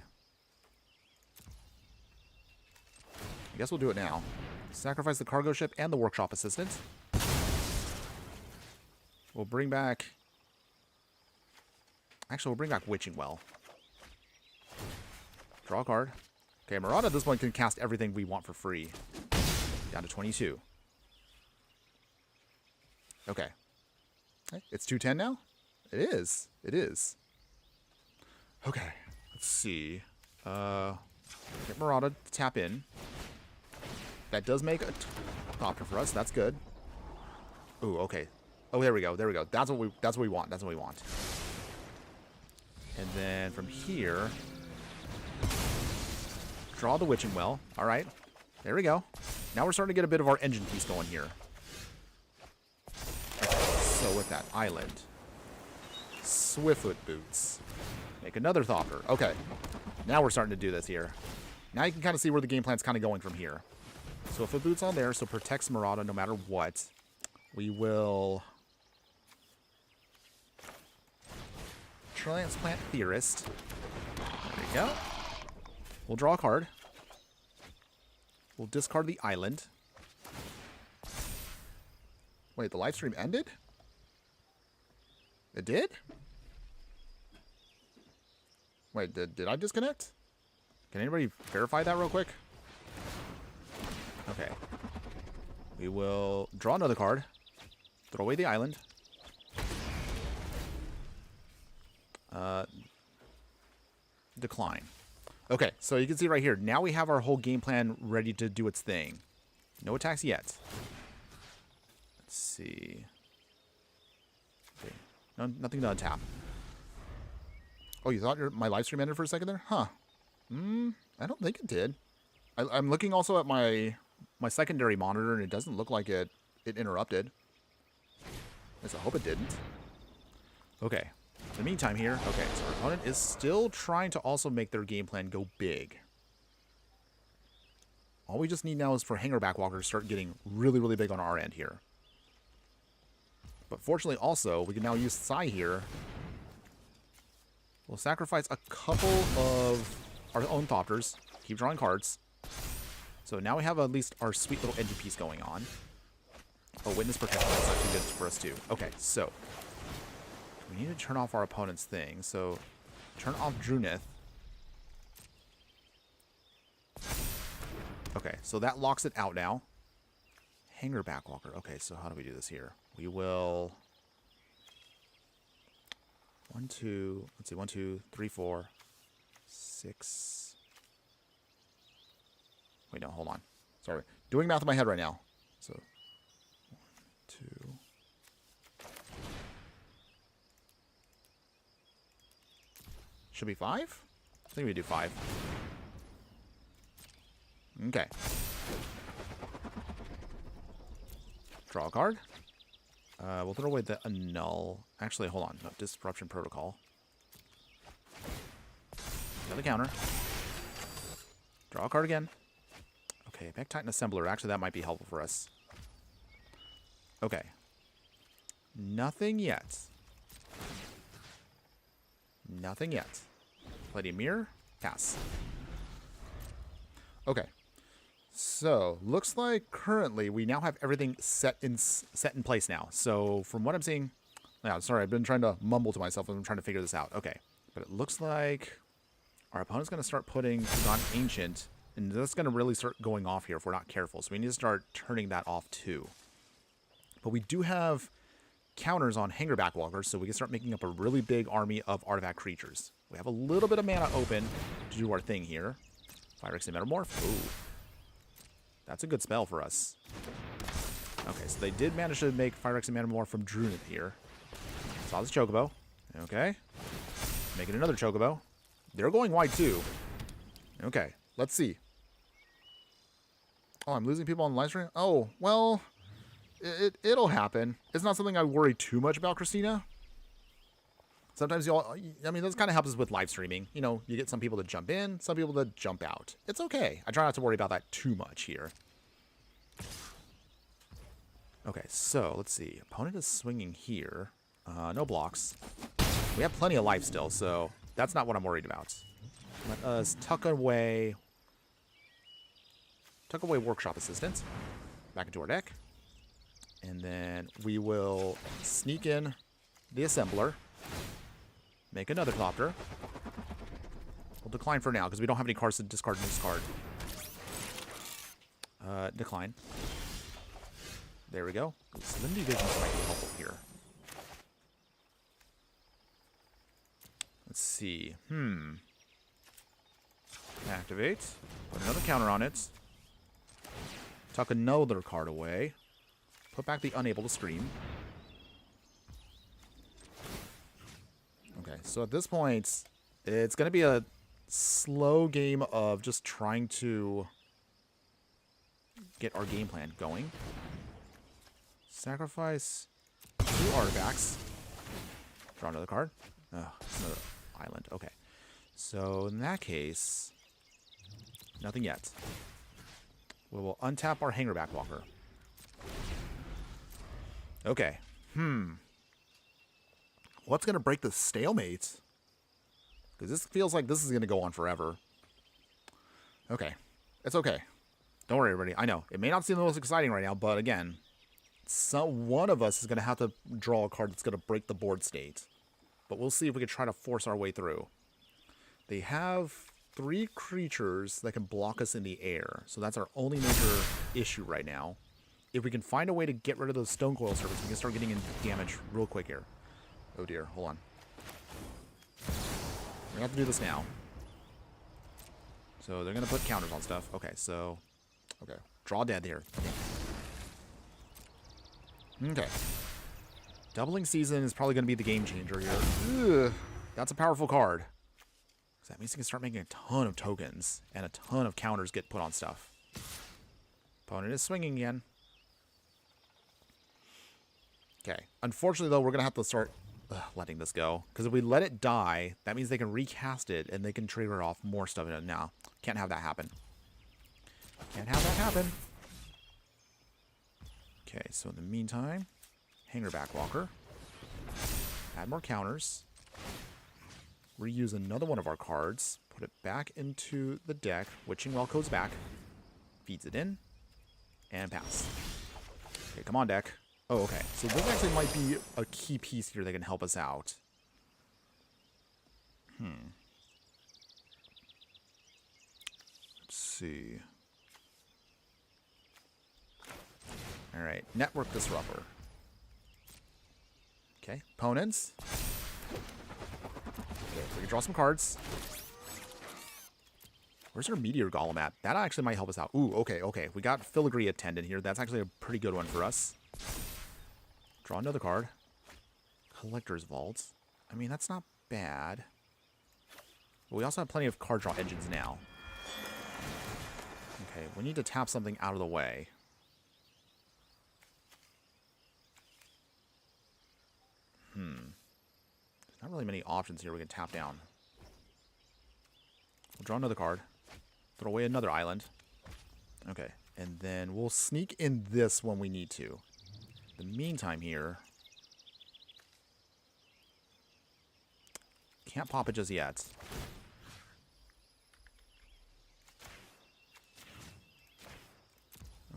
I guess we'll do it now. Sacrifice the cargo ship and the workshop assistant. We'll bring back... Actually, we'll bring back Witching Well. Draw a card. Okay, Merata at this point can cast everything we want for free. Down to 22. Okay. It's 210 now? It is. It is. Okay. Let's see. Get Merata to tap in. That does make a option for us. That's good. Ooh, okay. Oh, there we go. There we go. That's what we want. That's what we want. And then from here, draw the Witching Well. All right. There we go. Now we're starting to get a bit of our engine piece going here. Okay, so with that island, Swiftfoot Boots. Make another Thopter. Okay. Now we're starting to do this here. Now you can kind of see where the game plan's kind of going from here. Swiftfoot Boots on there, so protects Merata no matter what. We will Transplant Theorist. There we go. We'll draw a card. We'll discard the island. Wait, the live stream ended? It did? Wait, did I disconnect? Can anybody verify that real quick? Okay. We will draw another card. Throw away the island. Decline. Okay, so you can see right here. Now we have our whole game plan ready to do its thing. No attacks yet. Let's see. Okay. No, nothing to untap. Oh, you thought my live stream ended for a second there? Huh. I don't think it did. I'm looking also at my secondary monitor, and it doesn't look like it interrupted. At least I hope it didn't. Okay. In the meantime here, okay, so our opponent is still trying to also make their game plan go big. All we just need now is for Hangerback Walker to start getting really, really big on our end here. But fortunately also, we can now use Psy here. We'll sacrifice a couple of our own Thopters. Keep drawing cards. So now we have at least our sweet little engine piece going on. Oh, Witness Protection, that's actually good for us too. Okay, so we need to turn off our opponent's thing. So turn off Drunith. Okay, so that locks it out now. Hangerback Walker. Okay, so how do we do this here? We will... 1, 2... Let's see, 1, 2, 3, 4, 6... Wait, no, hold on. Sorry. Doing math in my head right now. So, 1, 2... Should be 5? I think we do 5. Okay. Draw a card. We'll throw away the annul. Actually, hold on. No, Disruption Protocol. Another counter. Draw a card again. Okay, back Titan Assembler. Actually, that might be helpful for us. Okay. Nothing yet. Nothing yet. Palladium Mirror. Pass. Okay. So, looks like currently we now have everything set in place now. So, from what I'm seeing... Yeah, sorry, I've been trying to mumble to myself and I'm trying to figure this out. Okay. But it looks like our opponent's going to start putting on Ancient, and that's going to really start going off here if we're not careful. So, we need to start turning that off too. But we do have counters on Hangerback Walkers, so we can start making up a really big army of artifact creatures. We have a little bit of mana open to do our thing here. Phyrexian Metamorph. Ooh. That's a good spell for us. Okay, so they did manage to make Phyrexian Metamorph from Drunith here. Saw this Chocobo. Okay. Making another Chocobo. They're going wide too. Okay, let's see. Oh, I'm losing people on the live stream? Oh, well, it'll happen. It's not something I worry too much about, Christina. Sometimes I mean, this kind of helps us with live streaming. You know, you get some people to jump in, some people to jump out. It's okay. I try not to worry about that too much here. Okay, so let's see. Opponent is swinging here. No blocks. We have plenty of life still, so that's not what I'm worried about. Let us tuck Took away Workshop Assistant. Back into our deck. And then we will sneak in the Assembler. Make another Copter. We'll decline for now because we don't have any cards to discard and discard. Decline. There we go. Slim Divisions might be helpful here. Let's see. Activate. Put another counter on it. Tuck another card away. Put back the Unable to Scream. Okay, so at this point, it's going to be a slow game of just trying to get our game plan going. Sacrifice 2 artifacts. Draw another card. Oh, another island. Okay. So in that case, nothing yet. We will untap our Hangerback Walker. Okay. What's going to break the stalemate? Because this feels like this is going to go on forever. Okay. It's okay. Don't worry, everybody. I know. It may not seem the most exciting right now, but again, one of us is going to have to draw a card that's going to break the board state. But we'll see if we can try to force our way through. They have 3 creatures that can block us in the air. So that's our only major issue right now. If we can find a way to get rid of those Stone Coil Servants, we can start getting in damage real quick here. Oh dear, hold on. We're going to have to do this now. So they're going to put counters on stuff. Okay, so... Okay, draw dead here. Okay. Doubling Season is probably going to be the game changer here. Ugh, that's a powerful card. That means you can start making a ton of tokens, and a ton of counters get put on stuff. Opponent is swinging again. Okay. Unfortunately, though, we're going to have to start letting this go. Because if we let it die, that means they can recast it, and they can trigger off more stuff in it now. Can't have that happen. Can't have that happen. Okay, so in the meantime, Hangerback Walker. Add more counters. Reuse another one of our cards. Put it back into the deck. Witching Well goes back. Feeds it in. And pass. Okay, come on, deck. Oh, okay. So this actually might be a key piece here that can help us out. Let's see. Alright, Network Disruptor. Okay, opponents. Okay, we can draw some cards. Where's our Meteor Golem at? That actually might help us out. Ooh, okay, okay. We got Filigree Attendant here. That's actually a pretty good one for us. Draw another card. Collector's Vault. I mean, that's not bad. But we also have plenty of card draw engines now. Okay, we need to tap something out of the way. There's not really many options here we can tap down. We'll draw another card. Throw away another island. Okay, and then we'll sneak in this when we need to. In the meantime here... Can't pop it just yet.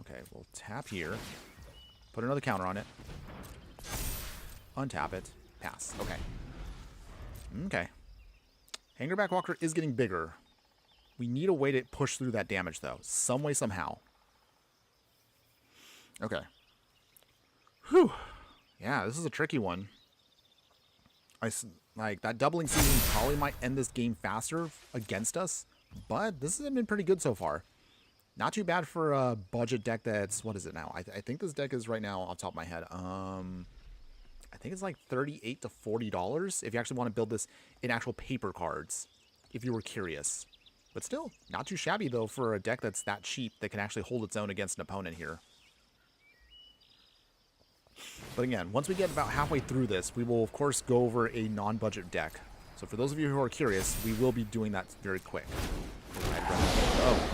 Okay, we'll tap here. Put another counter on it. Untap it. Pass. Okay. Okay. Hangerback Walker is getting bigger. We need a way to push through that damage, though. Some way, somehow. Okay. Whew. Yeah, this is a tricky one. Like, that doubling season probably might end this game faster against us, but this has been pretty good so far. Not too bad for a budget deck that's... What is it now? I think this deck is right now, off the top of my head, I think it's like $38 to $40 if you actually want to build this in actual paper cards, if you were curious. But still, not too shabby, though, for a deck that's that cheap that can actually hold its own against an opponent here. But again, once we get about halfway through this, we will, of course, go over a non-budget deck. So for those of you who are curious, we will be doing that very quick. Oh.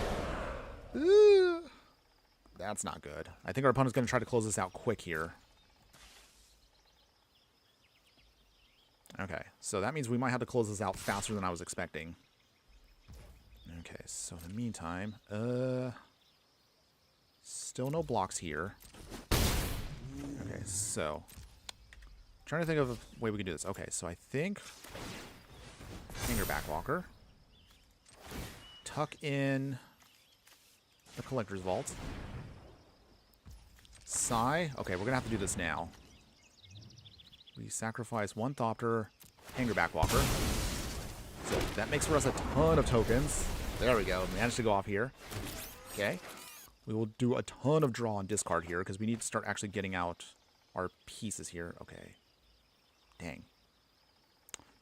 That's not good. I think our opponent's going to try to close this out quick here. Okay, so that means we might have to close this out faster than I was expecting. Okay, so in the meantime, Still no blocks here. Okay, so trying to think of a way we can do this. Okay, so I think Finger Backwalker. Tuck in the Collector's Vault. Sigh. Okay, we're going to have to do this now. We sacrifice one Thopter, Hanger Backwalker. So that makes for us a ton of tokens. There we go. Managed to go off here. Okay. We will do a ton of draw and discard here because we need to start actually getting out our pieces here. Okay. Dang.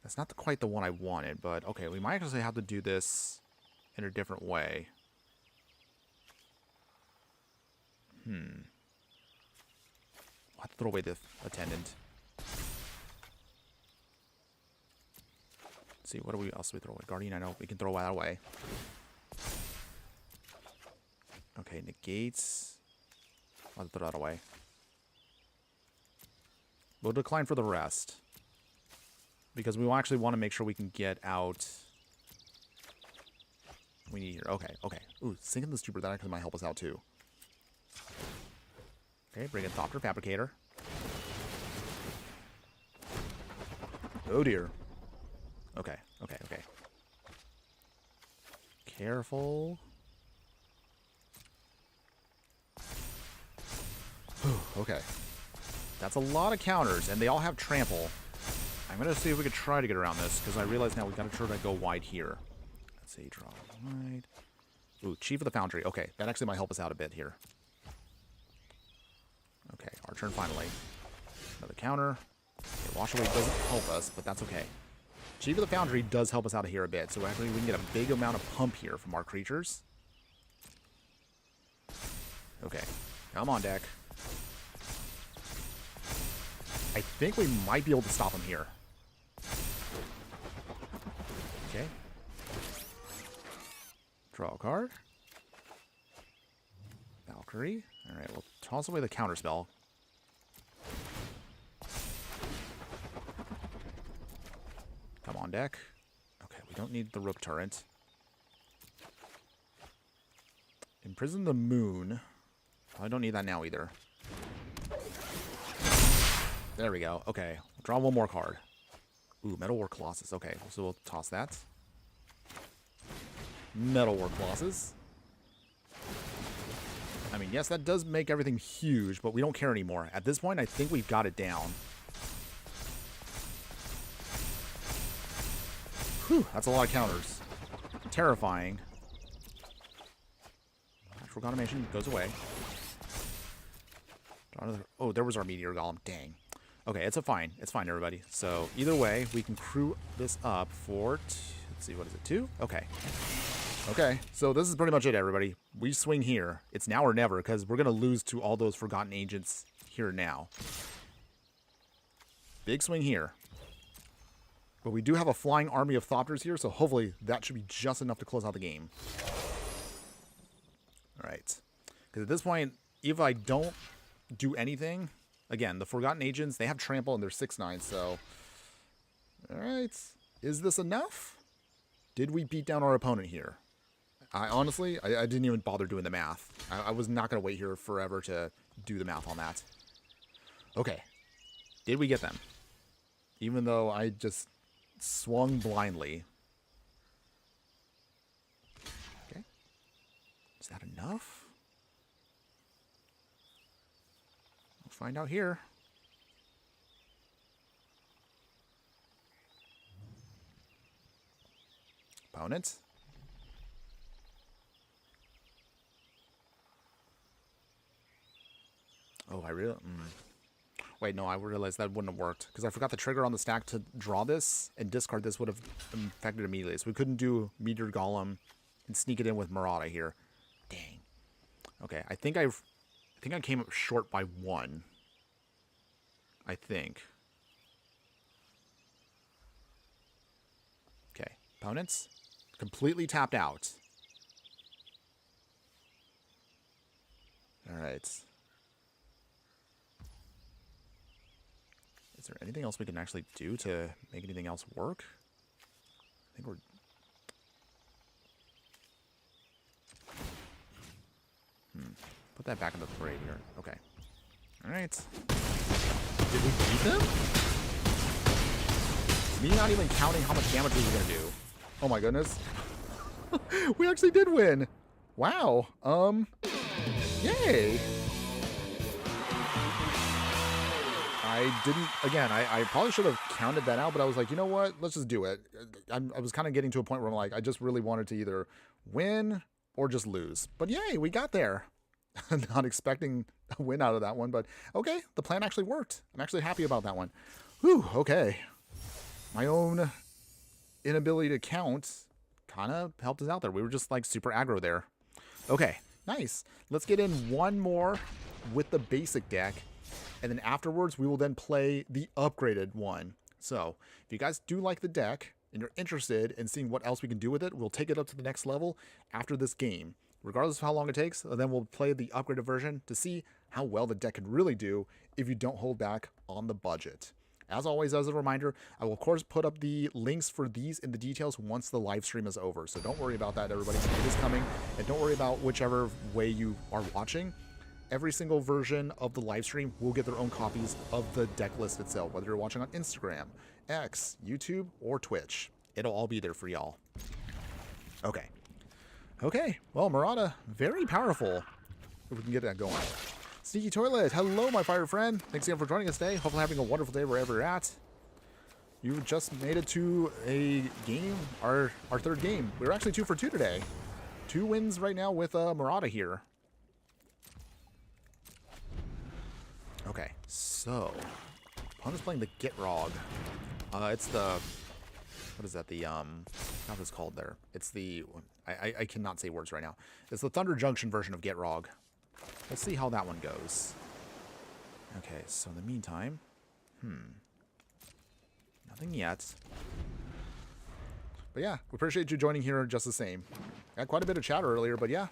That's not quite the one I wanted, but okay, we might actually have to do this in a different way. I'll have to throw away the attendant. Let's see, what else do we throw away? Guardian, I know we can throw that away. Okay, negates. I'll have to throw that away. We'll decline for the rest. Because we actually want to make sure we can get out. We need here. Okay, okay. Ooh, sinking the Stupor, that actually might help us out too. Okay, bring in Thopter Fabricator. Oh dear. Okay, okay, okay. Careful. Okay. That's a lot of counters, and they all have trample. I'm going to see if we can try to get around this, because I realize now we've got to try to go wide here. Let's see, draw wide. Ooh, Chief of the Foundry. Okay, that actually might help us out a bit here. Okay, our turn finally. Another counter. Okay, Wash Away doesn't help us, but that's okay. Chief of the Foundry does help us out of here a bit, so actually we can get a big amount of pump here from our creatures. Okay, come on, deck. I think we might be able to stop him here. Okay. Draw a card. Valkyrie. Alright, we'll toss away the counterspell. Come on, deck. Okay, we don't need the Rook Turret. Imprison the Moon. I don't need that now either. There we go. Okay, we'll draw one more card. Ooh, Metal War Colossus. Okay, so we'll toss that. Metal War Colossus. I mean, yes, that does make everything huge, but we don't care anymore. At this point, I think we've got it down. Whew, that's a lot of counters. Terrifying. Natural Condemnation goes away. Oh, there was our Meteor Golem. Dang. Okay, it's fine. It's fine, everybody. So, either way, we can crew this up for... let's see, what is it, 2? Okay. Okay, so this is pretty much it, everybody. We swing here. It's now or never, because we're going to lose to all those Forgotten Agents here now. Big swing here. But we do have a flying army of Thopters here, so hopefully that should be just enough to close out the game. Alright. Because at this point, if I don't do anything... Again, the Forgotten Agents, they have trample and they're 6/9, so... Alright. Is this enough? Did we beat down our opponent here? I honestly didn't even bother doing the math. I was not going to wait here forever to do the math on that. Okay. Did we get them? Even though I just swung blindly. Okay. Is that enough? We'll find out here. Opponent. Oh, I really... Wait, no, I realized that wouldn't have worked. Because I forgot the trigger on the stack to draw this, and discard this would have affected immediately. So we couldn't do Meteor Golem and sneak it in with Merata here. Dang. Okay, I think I came up short by 1. I think. Okay, opponents. Completely tapped out. Alright. Is there anything else we can actually do to make anything else work? I think we're... put that back in the parade here. Okay. All right. Did we beat them? Me not even counting how much damage we were going to do. Oh my goodness. We actually did win. Wow. Yay. I didn't, again, I probably should have counted that out, but I was like, you know what? Let's just do it. I was kind of getting to a point where I'm like, I just really wanted to either win or just lose. But yay, we got there. Not expecting a win out of that one, but okay, the plan actually worked. I'm actually happy about that one. Whew, okay. My own inability to count kind of helped us out there. We were just like super aggro there. Okay, nice. Let's get in one more with the basic deck. And then afterwards, we will then play the upgraded one. So if you guys do like the deck and you're interested in seeing what else we can do with it, we'll take it up to the next level after this game. Regardless of how long it takes, then we'll play the upgraded version to see how well the deck can really do if you don't hold back on the budget. As always, as a reminder, I will of course put up the links for these in the details once the live stream is over. So don't worry about that, everybody. It is coming. And don't worry about whichever way you are watching. Every single version of the live stream will get their own copies of the deck list itself, whether you're watching on Instagram, X, YouTube, or Twitch. It'll all be there for y'all. Okay. Okay. Well, Merata, very powerful. If we can get that going. Sneaky Toilet, hello, my fire friend. Thanks again for joining us today. Hopefully having a wonderful day wherever you're at. You just made it to a game, our third game. We were actually 2 for 2 today. 2 wins right now with Merata here. Okay, so opponent's playing the Gitrog. It's the, what is that? The what is called there? It's the, I cannot say words right now. It's the Thunder Junction version of Gitrog. Let's see how that one goes. Okay, so in the meantime, nothing yet. But yeah, we appreciate you joining here just the same. Got quite a bit of chatter earlier, but yeah,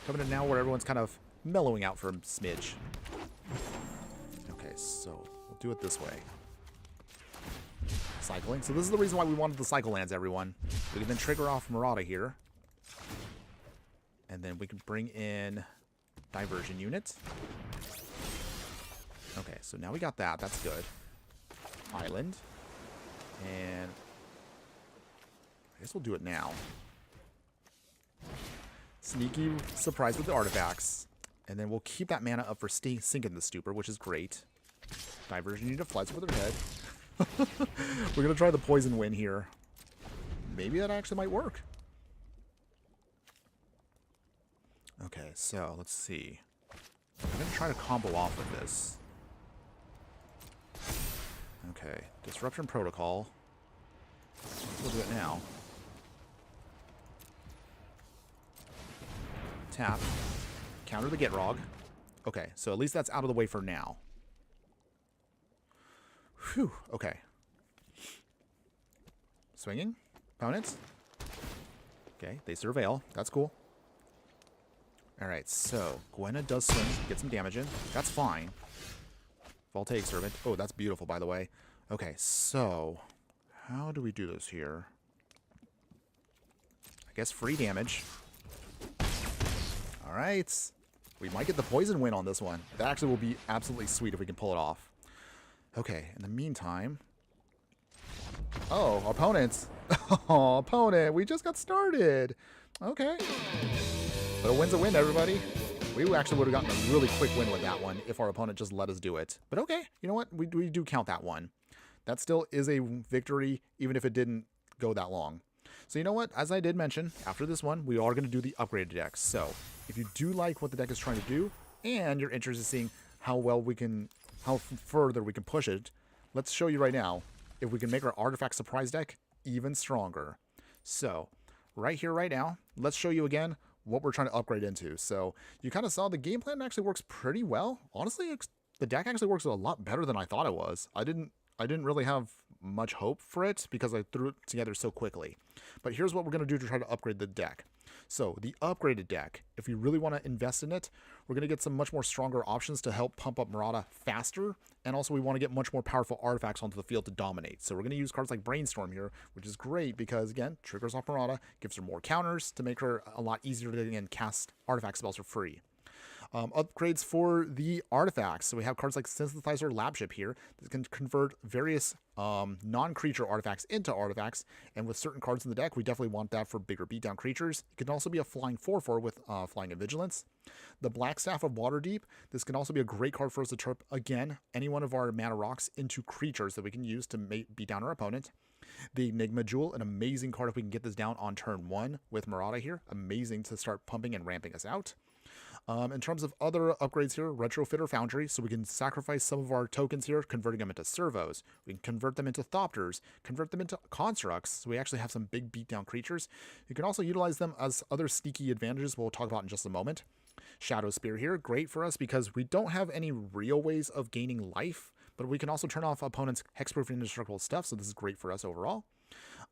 coming in now where everyone's kind of mellowing out for a smidge. Okay, so we'll do it this way. Cycling. So this is the reason why we wanted the cycle lands, everyone. We can then trigger off Merata here. And then we can bring in Diversion Unit. Okay, so now we got that. That's good. Island. And I guess we'll do it now. Sneaky surprise with the artifacts. And then we'll keep that mana up for sinking the Stupor, which is great. Diversion Unit flies over their head. We're going to try the poison win here. Maybe that actually might work. Okay, so let's see. I'm going to try to combo off with this. Okay, Disruption Protocol. We'll do it now. Tap. Counter the Gitrog. Okay, so at least that's out of the way for now. Whew, okay. Swinging. Opponents. Okay, they surveil. That's cool. Alright, so Gwenna does swing, get some damage in. That's fine. Voltaic Servant. Oh, that's beautiful, by the way. Okay, so how do we do this here? I guess free damage. Alright. We might get the poison win on this one. That actually will be absolutely sweet if we can pull it off. Okay, in the meantime... Oh, opponents. Oh, opponent. We just got started. Okay. But a win's a win, everybody. We actually would have gotten a really quick win with that one if our opponent just let us do it. But okay, you know what? We do count that one. That still is a victory, even if it didn't go that long. So you know what? As I did mention, after this one, we are going to do the upgraded deck. So if you do like what the deck is trying to do, and you're interested in seeing how well we can, how further we can push it, let's show you right now if we can make our artifact surprise deck even stronger. So right here, right now, let's show you again what we're trying to upgrade into. So you kind of saw the game plan actually works pretty well. Honestly, the deck actually works a lot better than I thought it was. I didn't really have much hope for it because I threw it together so quickly. But here's what we're going to do to try to upgrade the deck. So the upgraded deck, if you really want to invest in it, we're going to get some much more stronger options to help pump up Merata faster. And also we want to get much more powerful artifacts onto the field to dominate. So we're going to use cards like Brainstorm here, which is great because, again, triggers off Merata, gives her more counters to make her a lot easier to, again, cast artifact spells for free. Upgrades for the artifacts. So we have cards like Synthesizer Labship here that can convert various non-creature artifacts into artifacts. And with certain cards in the deck, we definitely want that for bigger beatdown creatures. It can also be a flying 4/4 with Flying and Vigilance. The Black Staff of Waterdeep. This can also be a great card for us to turn, again, any one of our mana rocks into creatures that we can use to beat down our opponent. The Enigma Jewel, an amazing card if we can get this down on turn 1 with Merata here. Amazing to start pumping and ramping us out. In terms of other upgrades here, Retrofitter Foundry, so we can sacrifice some of our tokens here, converting them into servos. We can convert them into Thopters, convert them into constructs, so we actually have some big beatdown creatures. You can also utilize them as other sneaky advantages we'll talk about in just a moment. Shadow Spear here, great for us because we don't have any real ways of gaining life, but we can also turn off opponents' hexproof and indestructible stuff, so this is great for us overall.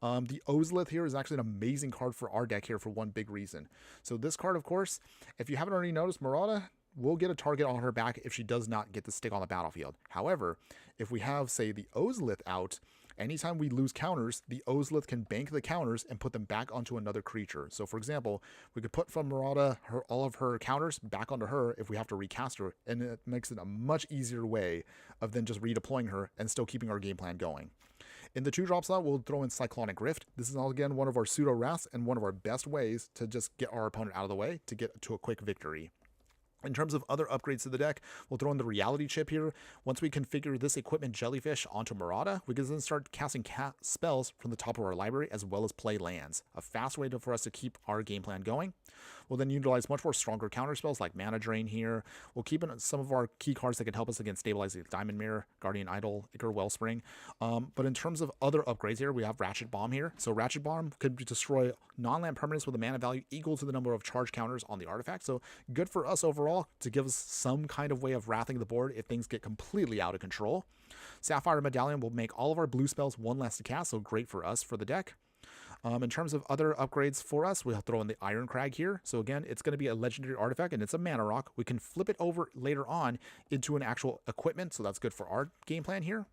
The Ozlith here is actually an amazing card for our deck here for one big reason. So this card, of course, if you haven't already noticed, Merata will get a target on her back if she does not get to stick on the battlefield. However, if we have, say, the Ozlith out, anytime we lose counters, the Ozlith can bank the counters and put them back onto another creature. So, for example, we could put from Merata all of her counters back onto her if we have to recast her, and it makes it a much easier way of then just redeploying her and still keeping our game plan going. In the 2-drop slot, we'll throw in Cyclonic Rift. This is, again, one of our pseudo-wraths and one of our best ways to just get our opponent out of the way to get to a quick victory. In terms of other upgrades to the deck, we'll throw in the Reality Chip here. Once we configure this equipment Jellyfish onto Merata, we can then start casting spells from the top of our library as well as play lands. A fast way for us to keep our game plan going. We'll then utilize much more stronger counter spells like Mana Drain here. We'll keep in some of our key cards that can help us against stabilizing Diamond Mirror, Guardian Idol, Ichor Wellspring. But in terms of other upgrades here, we have Ratchet Bomb here. So Ratchet Bomb could destroy non-land permanents with a mana value equal to the number of charge counters on the artifact. So good for us overall to give us some kind of way of wrathing the board if things get completely out of control. Sapphire Medallion will make all of our blue spells one less to cast, so great for us for the deck. In terms of other upgrades for us, we'll throw in the Iron Crag here. So again, it's going to be a legendary artifact and it's a mana rock. We can flip it over later on into an actual equipment, so that's good for our game plan here.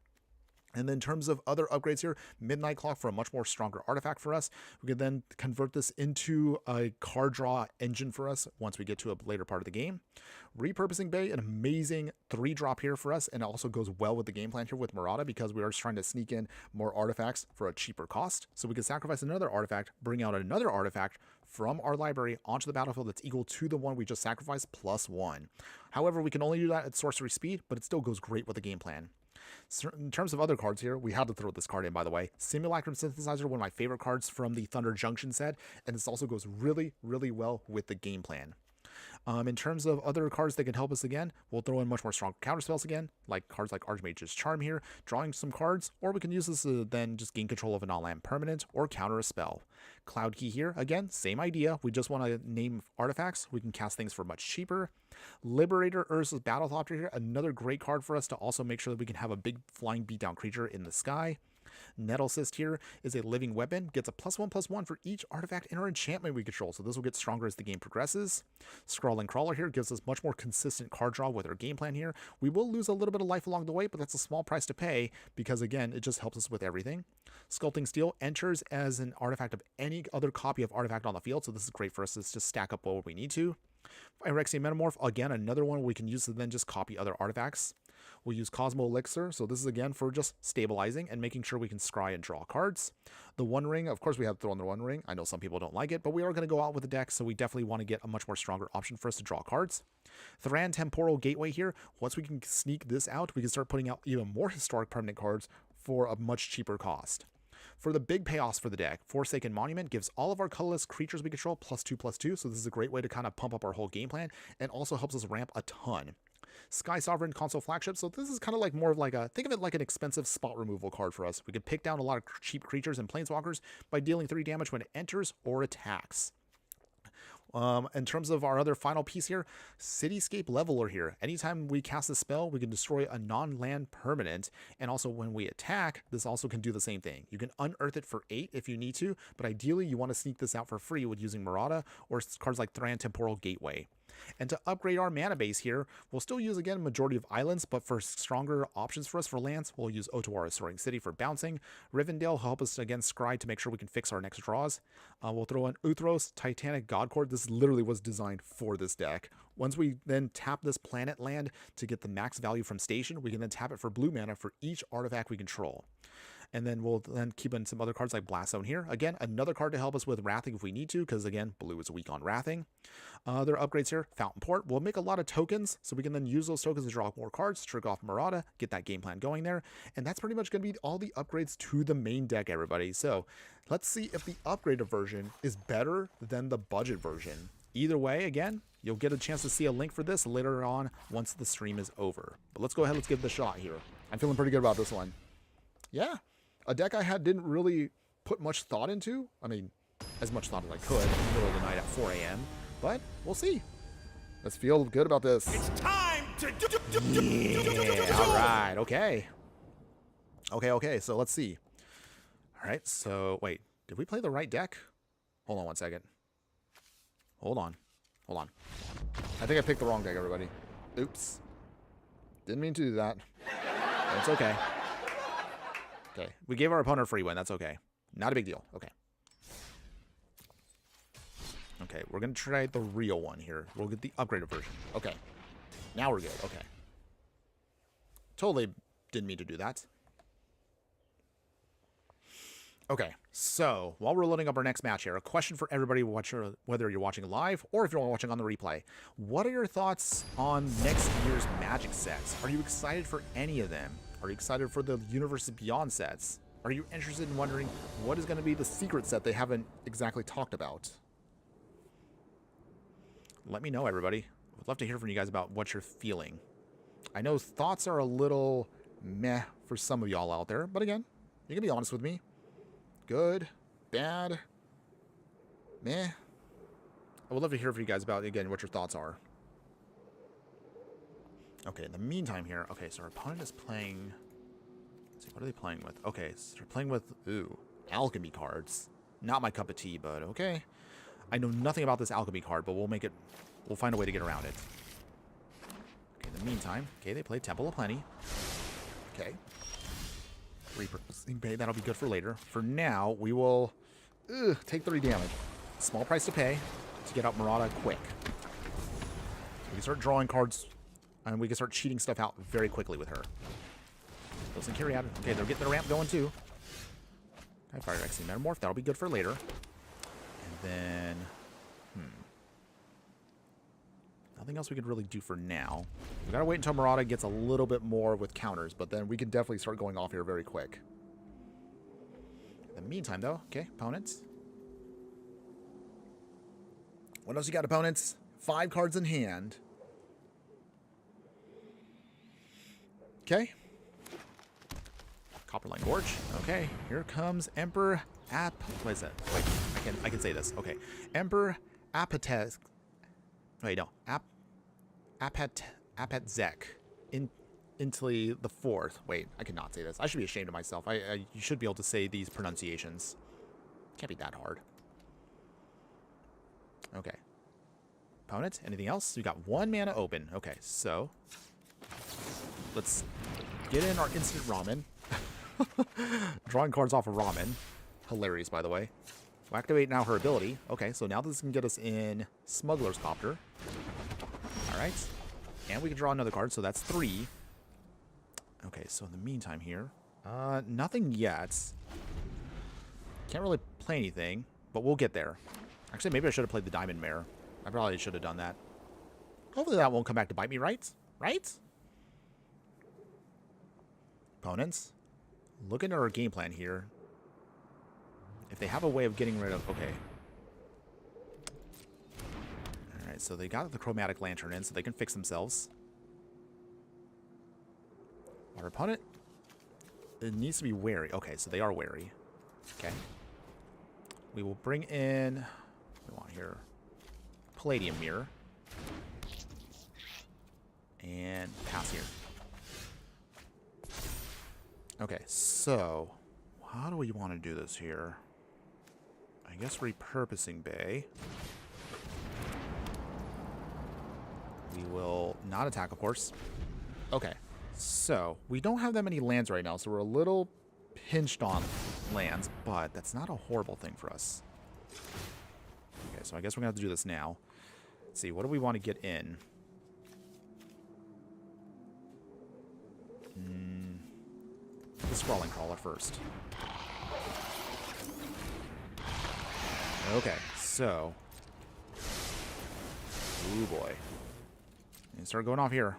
And then in terms of other upgrades here, Midnight Clock for a much more stronger artifact for us. We can then convert this into a card draw engine for us once we get to a later part of the game. Repurposing Bay, an amazing 3-drop here for us, and it also goes well with the game plan here with Merata because we are just trying to sneak in more artifacts for a cheaper cost. So we can sacrifice another artifact, bring out another artifact from our library onto the battlefield that's equal to the one we just sacrificed +1. However, we can only do that at sorcery speed, but it still goes great with the game plan. So in terms of other cards here, we had to throw this card in, by the way. Simulacrum Synthesizer, one of my favorite cards from the Thunder Junction set, and this also goes really, really well with the game plan. In terms of other cards that can help us again, we'll throw in much more strong counterspells again, like cards like Archmage's Charm here, drawing some cards, or we can use this to then just gain control of a non-land permanent or counter a spell. Cloud Key here, again, same idea. We just want to name artifacts. We can cast things for much cheaper. Liberator Urza's Battle Thopter here, another great card for us to also make sure that we can have a big flying beatdown creature in the sky. Nettle Cyst here is a living weapon, gets a +1/+1 for each artifact and or enchantment we control, so this will get stronger as the game progresses. Scrawling Crawler here gives us much more consistent card draw with our game plan here. We will lose a little bit of life along the way, but that's a small price to pay because, again, it just helps us with everything. Sculpting Steel enters as an artifact of any other copy of artifact on the field, so this is great for us to just stack up what we need to. Phyrexian Metamorph, again, another one we can use to then just copy other artifacts. We'll use Cosmo Elixir, so this is again for just stabilizing and making sure we can scry and draw cards. The One Ring, of course we have to throw in the One Ring. I know some people don't like it, but we are going to go out with the deck, so we definitely want to get a much more stronger option for us to draw cards. Thran Temporal Gateway here, once we can sneak this out, we can start putting out even more historic permanent cards for a much cheaper cost. For the big payoffs for the deck, Forsaken Monument gives all of our colorless creatures we control +2/+2, so this is a great way to kind of pump up our whole game plan, and also helps us ramp a ton. Sky Sovereign Console Flagship, so this is kind of like more of like a, think of it like an expensive spot removal card for us. We can pick down a lot of cheap creatures and planeswalkers by dealing 3 damage when it enters or attacks. In terms of our other final piece here, Cityscape Leveler here. Anytime we cast a spell, we can destroy a non-land permanent, and also when we attack, this also can do the same thing. You can unearth it for 8 if you need to, but ideally you want to sneak this out for free with using Merata or cards like Thran Temporal Gateway. And to upgrade our mana base here, we'll still use, again, majority of islands, but for stronger options for us for lands, we'll use Otawara Soaring City for bouncing. Rivendell will help us against Scry to make sure we can fix our next draws. We'll throw in Uthros, Titanic Godcord. This literally was designed for this deck. Once we then tap this planet land to get the max value from Station, we can then tap it for blue mana for each artifact we control. And then we'll then keep in some other cards like Blast Zone here. Again, another card to help us with Wrathing if we need to, because again, blue is weak on Wrathing. Other upgrades here, Fountain Port. We'll make a lot of tokens, so we can then use those tokens to draw more cards, trick off Merata, get that game plan going there. And that's pretty much going to be all the upgrades to the main deck, everybody. So let's see if the upgraded version is better than the budget version. Either way, again, you'll get a chance to see a link for this later on once the stream is over. But let's go ahead, let's give it a shot here. I'm feeling pretty good about this one. Yeah. A deck I didn't really put much thought into. I mean, as much thought as I could in the middle of the night at 4 a.m. But we'll see. Let's feel good about this. It's time to Yeah, all right, okay. Okay, so let's see. All right, so wait, did we play the right deck? Hold on one second. Hold on. I think I picked the wrong deck, everybody. Oops. Didn't mean to do that. It's okay. Okay, we gave our opponent a free win. That's okay. Not a big deal. Okay. Okay, we're going to try the real one here. We'll get the upgraded version. Okay. Now we're good. Okay. Totally didn't mean to do that. Okay, so while we're loading up our next match here, a question for everybody, whether you're watching live or if you're watching on the replay. What are your thoughts on next year's Magic sets? Are you excited for any of them? Are you excited for the Universes Beyond sets? Are you interested in wondering what is going to be the secret set they haven't exactly talked about? Let me know, everybody. I'd love to hear from you guys about what you're feeling. I know thoughts are a little meh for some of y'all out there, but again, you can be honest with me. Good, bad, meh. I would love to hear from you guys about, again, what your thoughts are. Okay, in the meantime here, okay, so our opponent is playing, let's see, what are they playing with? Okay, so they're playing with, alchemy cards. Not my cup of tea, but okay. I know nothing about this alchemy card, but we'll find a way to get around it. Okay, in the meantime, okay, they play Temple of Plenty. Okay. Repurposing Bay, that'll be good for later. For now, we will take 3 damage. Small price to pay to get out Merata quick. We can start drawing cards, and we can start cheating stuff out very quickly with her. Doesn't carry out. Okay, they're getting the ramp going too. Okay, Fire Vaccine Metamorph, that'll be good for later. And then, nothing else we could really do for now. We gotta wait until Merata gets a little bit more with counters, but then we can definitely start going off here very quick. In the meantime, though, okay, opponents. What else you got, opponents? 5 cards in hand. Okay. Copperline Gorge. Okay, here comes Emperor what is that? Wait, I can say this. Okay, Emperor Apates. Wait, no, Apatzek Intli the 4th. Wait, I cannot say this. I should be ashamed of myself. You should be able to say these pronunciations. Can't be that hard. Okay. Opponent, anything else? We got 1 mana open. Okay, so let's get in our instant ramen. Drawing cards off of ramen. Hilarious, by the way. We'll activate now her ability. Okay, so now this can get us in Smuggler's Copter. Alright. And we can draw another card, so that's 3. Okay, so in the meantime here, nothing yet. Can't really play anything, but we'll get there. Actually, maybe I should have played the Diamond Mare. I probably should have done that. Hopefully that won't come back to bite me, right? Right? Opponents, looking at our game plan here. If they have a way of getting rid of... Okay. Alright, so they got the Chromatic Lantern in, so they can fix themselves. Our opponent, it needs to be wary. Okay, so they are wary. Okay. We will bring in... What do we want here? Palladium Mirror. And pass here. Okay, so... How do we want to do this here? I guess repurposing Bay. We will not attack, of course. Okay, so we don't have that many lands right now, so we're a little pinched on lands, but that's not a horrible thing for us. Okay, so I guess we're going to have to do this now. Let's see, what do we want to get in? The Sprawling Crawler first. Okay, so... Ooh, boy. And start going off here.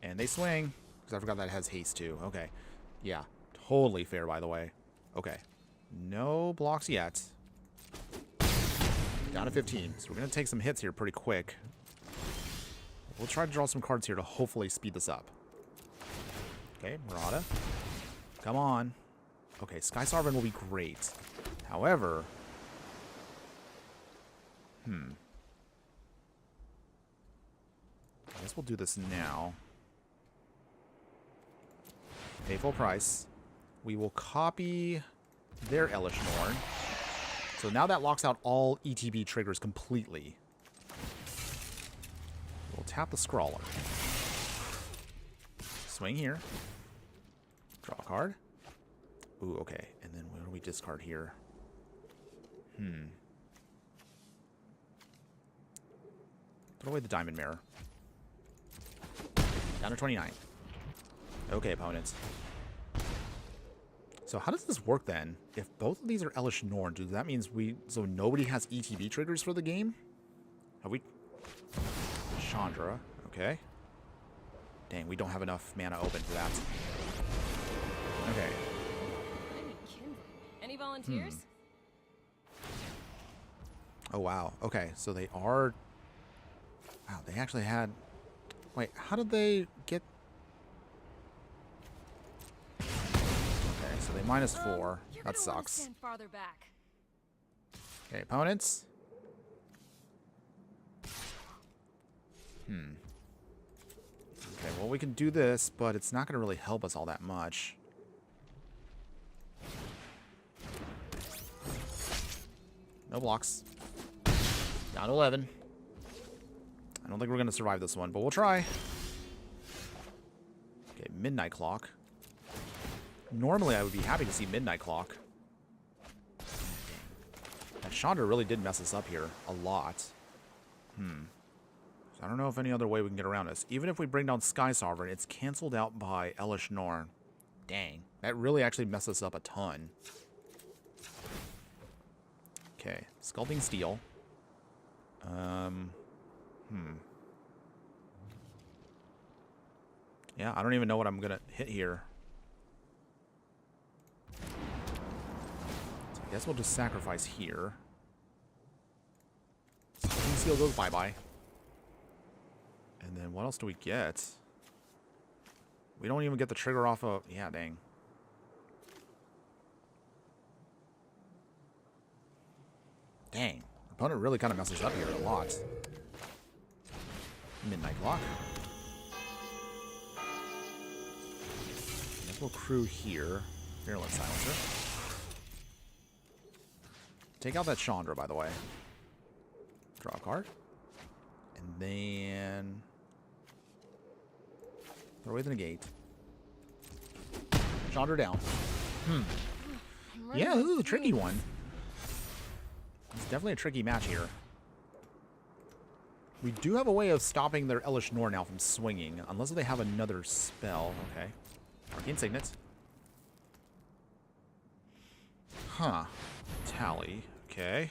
And they swing. Because I forgot that it has haste, too. Okay. Yeah, totally fair, by the way. Okay. No blocks yet. Down to 15. So we're going to take some hits here pretty quick. We'll try to draw some cards here to hopefully speed this up. Okay, Merata. Come on. Okay, Sky Sovereign will be great. However... I guess we'll do this now. Pay full price. We will copy their Elish Norn. So now that locks out all ETB triggers completely. We'll tap the Scrawler. Swing here. Draw a card. Ooh, okay. And then what do we discard here? Throw away the Diamond Mirror. Down to 29. Okay, opponents. So how does this work then? If both of these are Elish Norn, does that means so nobody has ETB triggers for the game? Have we... Chandra. Okay. Dang, we don't have enough mana open for that. Okay. Any volunteers? Oh, wow. Okay, so they are... Wow, they actually had... Wait, how did they get... Okay, so they -4. That sucks. Stand farther back. Okay, opponents. Okay, well, we can do this, but it's not going to really help us all that much. No blocks. Down to 11. I don't think we're going to survive this one, but we'll try. Okay, Midnight Clock. Normally, I would be happy to see Midnight Clock. That Chandra really did mess us up here a lot. So I don't know if any other way we can get around this. Even if we bring down Sky Sovereign, it's canceled out by Elish Norn. Dang. That really actually messed us up a ton. Okay. Sculpting Steel. Yeah, I don't even know what I'm going to hit here. So I guess we'll just sacrifice here. Sculpting Steel goes bye-bye. And then what else do we get? We don't even get the trigger off of... Yeah, dang. Dang. Opponent really kind of messes up here a lot. Midnight Clock. I guess we'll crew here. Virulent Silencer. Take out that Chandra, by the way. Draw a card. And then... throw away the negate. Chandra down. Yeah, this is a tricky one. It's definitely a tricky match here. We do have a way of stopping their Elish Norn now from swinging, unless they have another spell. Okay. Arcane Signet. Huh. Tally. Okay.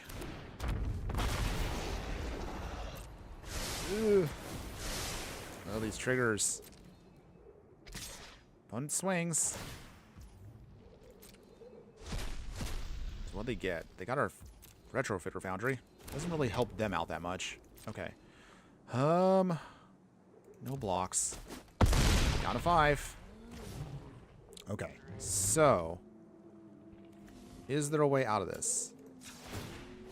Ugh. Oh, these triggers. Opponent swings. So what'd they get? They got our Retrofitter Foundry. Doesn't really help them out that much. Okay. No blocks. Down to 5. Okay. So, is there a way out of this?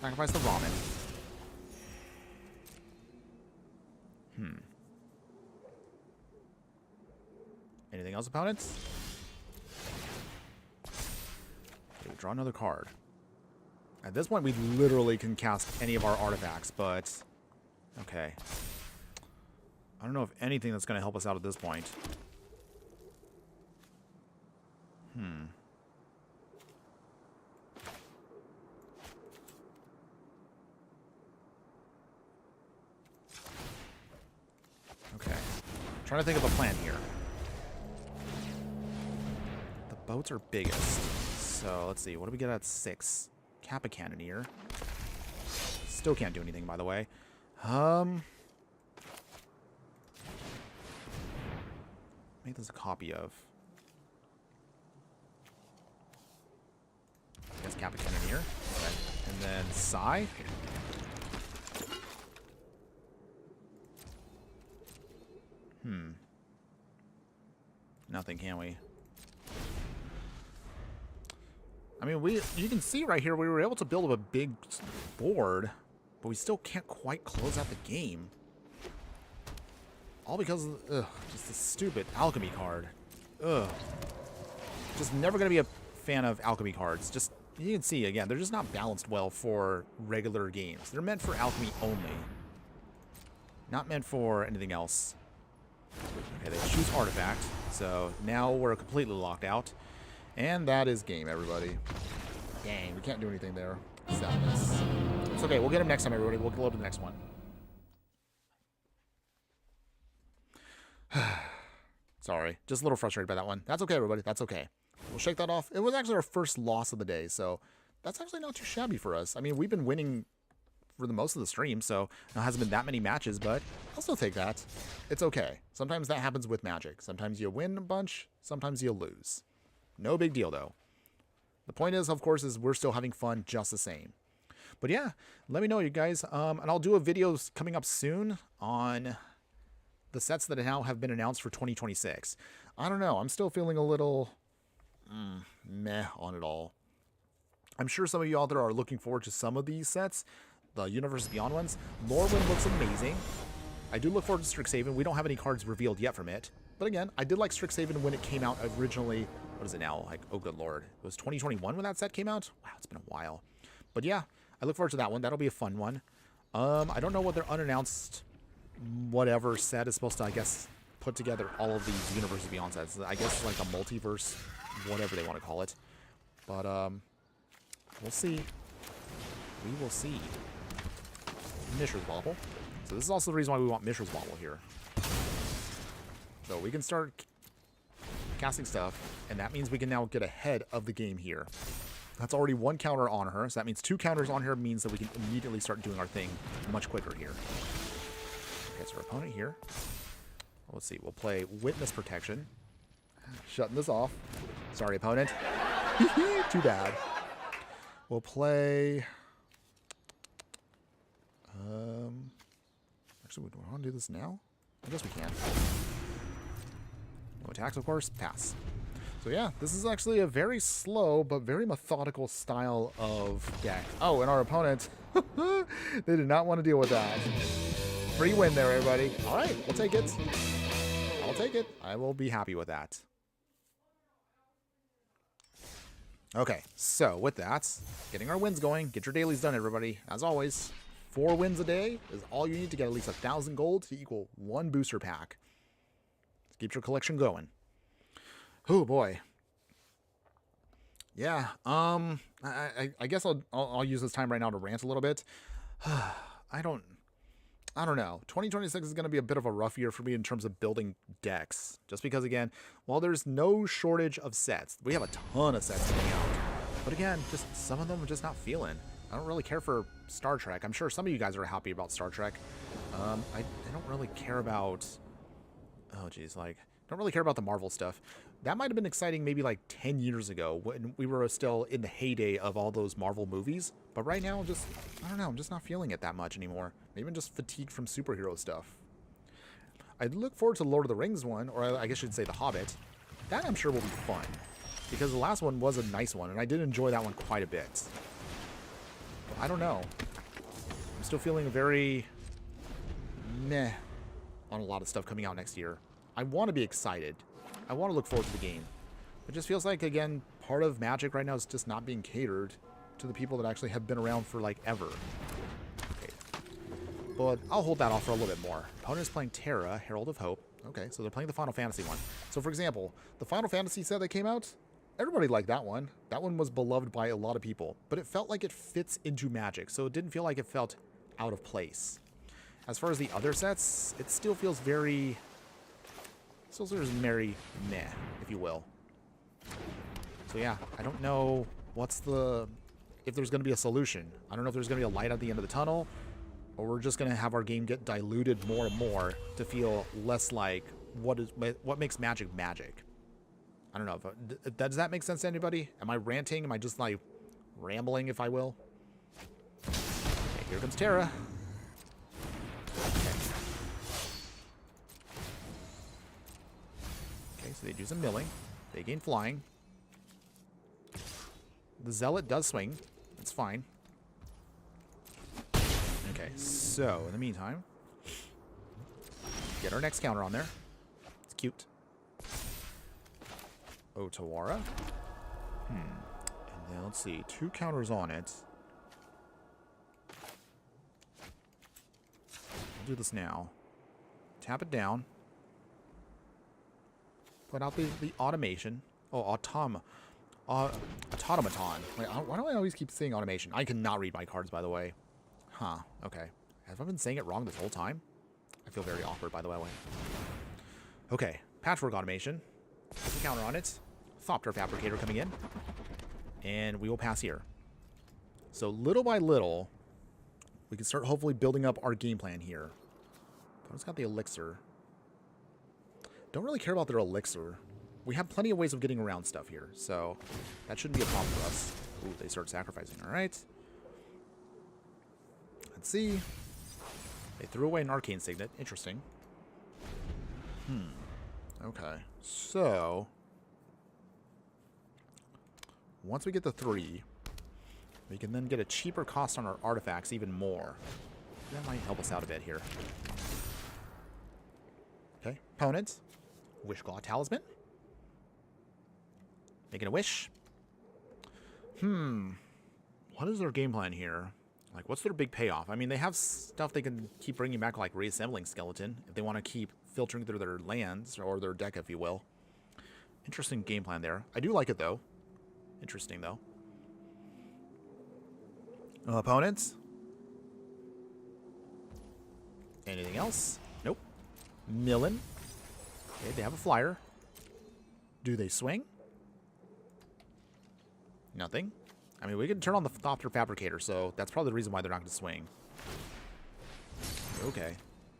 Sacrifice the Ramen. Anything else, opponents? Okay, we draw another card. At this point, we literally can cast any of our artifacts, but... Okay. I don't know if anything that's going to help us out at this point. Okay. Trying to think of a plan here. The boats are biggest. So, let's see. What do we get at 6? Kappa Cannoneer. Still can't do anything, by the way. Make this a copy of. I guess Kappa Cannoneer. Okay. And then Psy. Nothing, can we? I mean, you can see right here we were able to build up a big board, but we still can't quite close out the game. All because of just the stupid alchemy card. Ugh. Just never going to be a fan of alchemy cards. Just, you can see, again, they're just not balanced well for regular games. They're meant for alchemy only. Not meant for anything else. Okay, they choose artifact, so now we're completely locked out. And that is game, everybody. Dang, we can't do anything there. Sadness. It's okay, we'll get him next time, everybody. We'll go to the next one. Sorry, just a little frustrated by that one. That's okay, everybody. That's okay. We'll shake that off. It was actually our first loss of the day, so that's actually not too shabby for us. I mean, we've been winning for the most of the stream, so it hasn't been that many matches, but I'll still take that. It's okay. Sometimes that happens with Magic. Sometimes you win a bunch, sometimes you lose. No big deal, though. The point is, of course, is we're still having fun just the same. But yeah, let me know, you guys. And I'll do a video coming up soon on the sets that now have been announced for 2026. I don't know. I'm still feeling a little meh on it all. I'm sure some of you out there are looking forward to some of these sets. The Universe Beyond ones. Lorwyn looks amazing. I do look forward to Strixhaven. We don't have any cards revealed yet from it. But again, I did like Strixhaven when it came out originally. What is it now? Like, oh good lord. It was 2021 when that set came out? Wow, it's been a while. But yeah, I look forward to that one. That'll be a fun one. I don't know what their unannounced whatever set is supposed to, I guess, put together all of these Universe Beyond sets. I guess like a multiverse, whatever they want to call it. But we'll see. We will see. Mishra's Bauble. So this is also the reason why we want Mishra's Bauble here. So we can start casting stuff, and that means we can now get ahead of the game here. That's already one counter on her, so that means 2 counters on her means that we can immediately start doing our thing much quicker here. Okay, so our opponent here. Let's see, we'll play Witness Protection. Shutting this off. Sorry, opponent. Too bad. We'll play... Actually, do we want to do this now? I guess we can. No attacks, of course. Pass. So yeah, this is actually a very slow but very methodical style of deck. Oh, and our opponent, they did not want to deal with that. Free win there, everybody. All right, we'll take it. I'll take it. I will be happy with that. Okay, so with that, getting our wins going. Get your dailies done, everybody. As always, 4 wins a day is all you need to get at least 1,000 gold to equal 1 booster pack. Keep your collection going. Oh boy. Yeah. I guess I'll use this time right now to rant a little bit. I don't know. 2026 is going to be a bit of a rough year for me in terms of building decks. Just because, again, while there's no shortage of sets, we have a ton of sets coming out. But again, just some of them I'm just not feeling. I don't really care for Star Trek. I'm sure some of you guys are happy about Star Trek. I don't really care about... Oh, geez, like... don't really care about the Marvel stuff. That might have been exciting maybe like 10 years ago when we were still in the heyday of all those Marvel movies. But right now, just, I don't know, I'm just not feeling it that much anymore. Maybe I'm just fatigued from superhero stuff. I look forward to the Lord of the Rings one, or I guess I should say The Hobbit. That I'm sure will be fun. Because the last one was a nice one, and I did enjoy that one quite a bit. But I don't know. I'm still feeling very meh on a lot of stuff coming out next year. I want to be excited. I want to look forward to the game. It just feels like, again, part of Magic right now is just not being catered to the people that actually have been around for, like, ever. Okay. But I'll hold that off for a little bit more. Opponent is playing Terra, Herald of Hope. Okay, so they're playing the Final Fantasy one. So, for example, the Final Fantasy set that came out, everybody liked that one. That one was beloved by a lot of people. But it felt like it fits into Magic, so it didn't feel like it felt out of place. As far as the other sets, it still feels very... Still feels very meh, if you will. So yeah, I don't know what's the... If there's going to be a solution. I don't know if there's going to be a light at the end of the tunnel, or we're just going to have our game get diluted more and more to feel less like what makes Magic Magic. I don't know. Does that make sense to anybody? Am I ranting? Am I just like rambling, if I will? Okay, here comes Terra. Okay, so they do some milling. They gain flying. The Zealot does swing. That's fine. Okay, so in the meantime, get our next counter on there. It's cute. Otawara. And then let's see, 2 counters on it. I'll do this now. Tap it down. Put out the automation. Oh, automaton. Wait, why do I always keep saying automation? I cannot read my cards, by the way. Huh, okay. Have I been saying it wrong this whole time? I feel very awkward, by the way. Okay, Patchwork Automation. Put the counter on it. Thopter Fabricator coming in. And we will pass here. So little by little, we can start hopefully building up our game plan here. Opponent's got the Elixir. Don't really care about their Elixir. We have plenty of ways of getting around stuff here, so that shouldn't be a problem for us. Ooh, they start sacrificing. All right. Let's see. They threw away an Arcane Signet. Interesting. Okay. So, once we get the 3, we can then get a cheaper cost on our artifacts even more. That might help us out a bit here. Okay. Opponent. Wishclaw Talisman. Making a wish. What is their game plan here? Like, what's their big payoff? I mean, they have stuff they can keep bringing back, like Reassembling Skeleton, if they want to keep filtering through their lands, or their deck, if you will. Interesting game plan there. I do like it, though. Interesting, though. Opponents? Anything else? Nope. Millen. Okay, they have a flyer. Do they swing? Nothing. I mean, we can turn on the Thopter Fabricator, so that's probably the reason why they're not going to swing. Okay.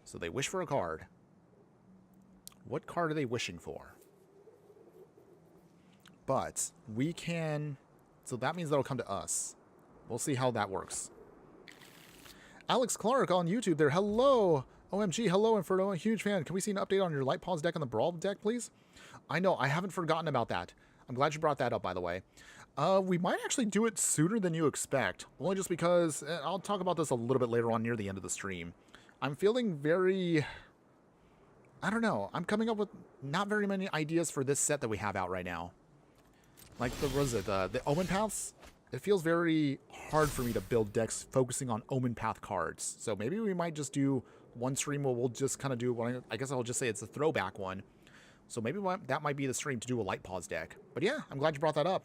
So they wish for a card. What card are they wishing for? But we can... So that means that'll come to us. We'll see how that works. Alex Clark on YouTube there. Hello! OMG, hello, Inferno. A huge fan. Can we see an update on your Light Pause deck on the Brawl deck, please? I know, I haven't forgotten about that. I'm glad you brought that up, by the way. We might actually do it sooner than you expect. Only just because... I'll talk about this a little bit later on near the end of the stream. I'm feeling very... I don't know. I'm coming up with not very many ideas for this set that we have out right now. Like, what is it? The Omenpaths? It feels very hard for me to build decks focusing on Omenpath cards. So maybe we might just do one stream where we'll just kind of do one. I guess I'll just say it's a throwback one. So maybe that might be the stream to do a Light Pause deck. But yeah, I'm glad you brought that up.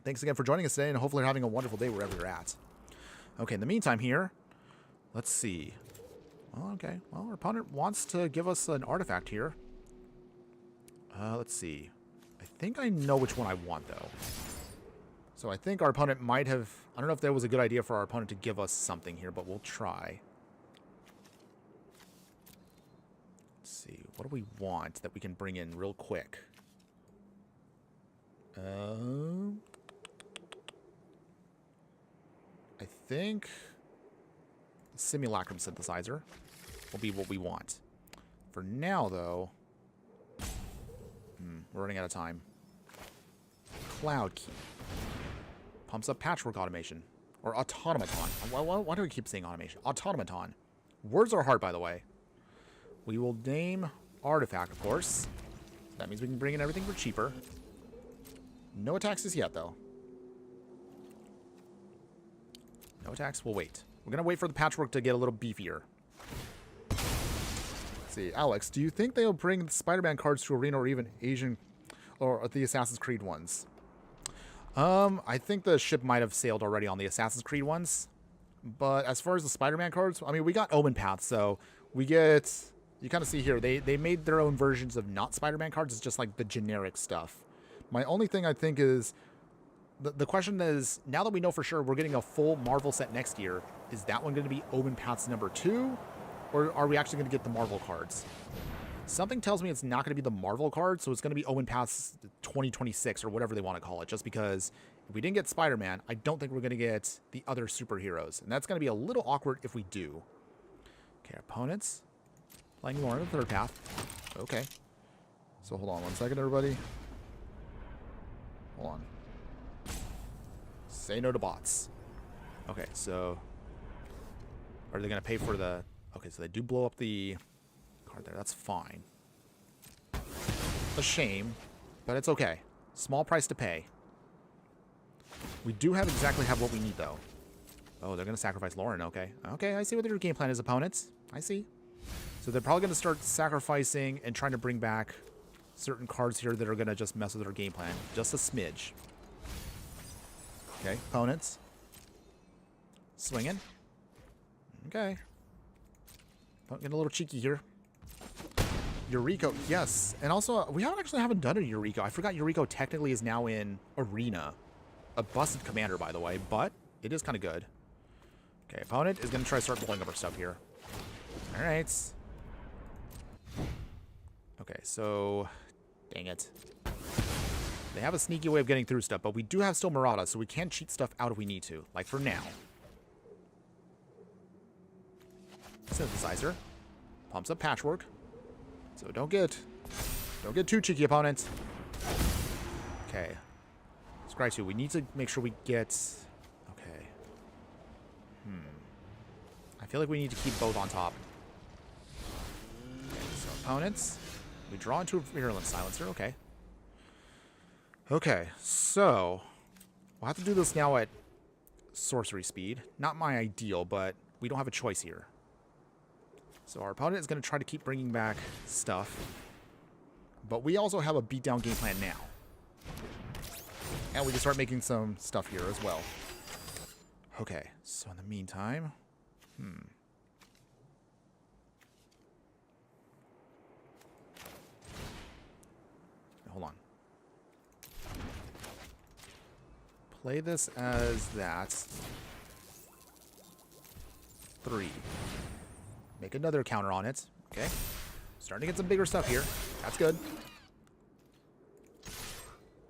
Thanks again for joining us today, and hopefully you're having a wonderful day wherever you're at. Okay, in the meantime here, let's see. Well, okay. Well, our opponent wants to give us an artifact here. Let's see. I think I know which one I want, though. So I think our opponent might have... I don't know if that was a good idea for our opponent to give us something here, but we'll try. Let's see. What do we want that we can bring in real quick? I think the Simulacrum Synthesizer will be what we want. For now, though, we're running out of time. Cloud Key. Pumps up Patchwork Automation. Or Automaton. Why do we keep saying automation? Automaton. Words are hard, by the way. We will name Artifact, of course. That means we can bring in everything for cheaper. No attacks as yet, though. No attacks. We'll wait. We're going to wait for the patchwork to get a little beefier. Let's see. Alex, do you think they'll bring the Spider-Man cards to Arena or even Asian or the Assassin's Creed ones? I think the ship might have sailed already on the Assassin's Creed ones. But as far as the Spider-Man cards, I mean, we got Omenpaths, so we get... You kind of see here, they made their own versions of not Spider-Man cards. It's just like the generic stuff. My only thing I think is... The question is, now that we know for sure we're getting a full Marvel set next year, is that one going to be Omenpaths number 2? Or are we actually going to get the Marvel cards? Something tells me it's not going to be the Marvel cards, so it's going to be Omenpaths 2026 or whatever they want to call it, just because if we didn't get Spider-Man, I don't think we're going to get the other superheroes. And that's going to be a little awkward if we do. Okay, opponents. Playing Lauren in the third path. Okay. So hold on one second, everybody. Hold on. Say no to bots. Okay, so... Are they going to pay for the... Okay, so they do blow up the card there. That's fine. A shame, but it's okay. Small price to pay. We do have what we need, though. Oh, they're going to sacrifice Lauren. Okay. Okay, I see what their game plan is, opponents. I see. So they're probably going to start sacrificing and trying to bring back certain cards here that are going to just mess with their game plan. Just a smidge. Okay, opponents. Swinging. Okay. Getting a little cheeky here. Yuriko, yes. And also, we haven't done a Yuriko. I forgot Yuriko technically is now in Arena. A busted commander, by the way, but it is kind of good. Okay, opponent is going to try to start blowing up our stuff here. All right. Okay, so... Dang it. They have a sneaky way of getting through stuff, but we do have still Merata, so we can cheat stuff out if we need to. Like for now. Synthesizer. Pumps up patchwork. So don't get too cheeky, opponents. Okay. Scry 2. We need to make sure we get... Okay. I feel like we need to keep both on top. Okay, so opponents. We draw into a Virulent Silencer. Okay. Okay, so... We'll have to do this now at sorcery speed. Not my ideal, but we don't have a choice here. So our opponent is going to try to keep bringing back stuff. But we also have a beatdown game plan now. And we can start making some stuff here as well. Okay, so in the meantime... Hold on. Play this as that. 3. Make another counter on it. Okay. Starting to get some bigger stuff here. That's good.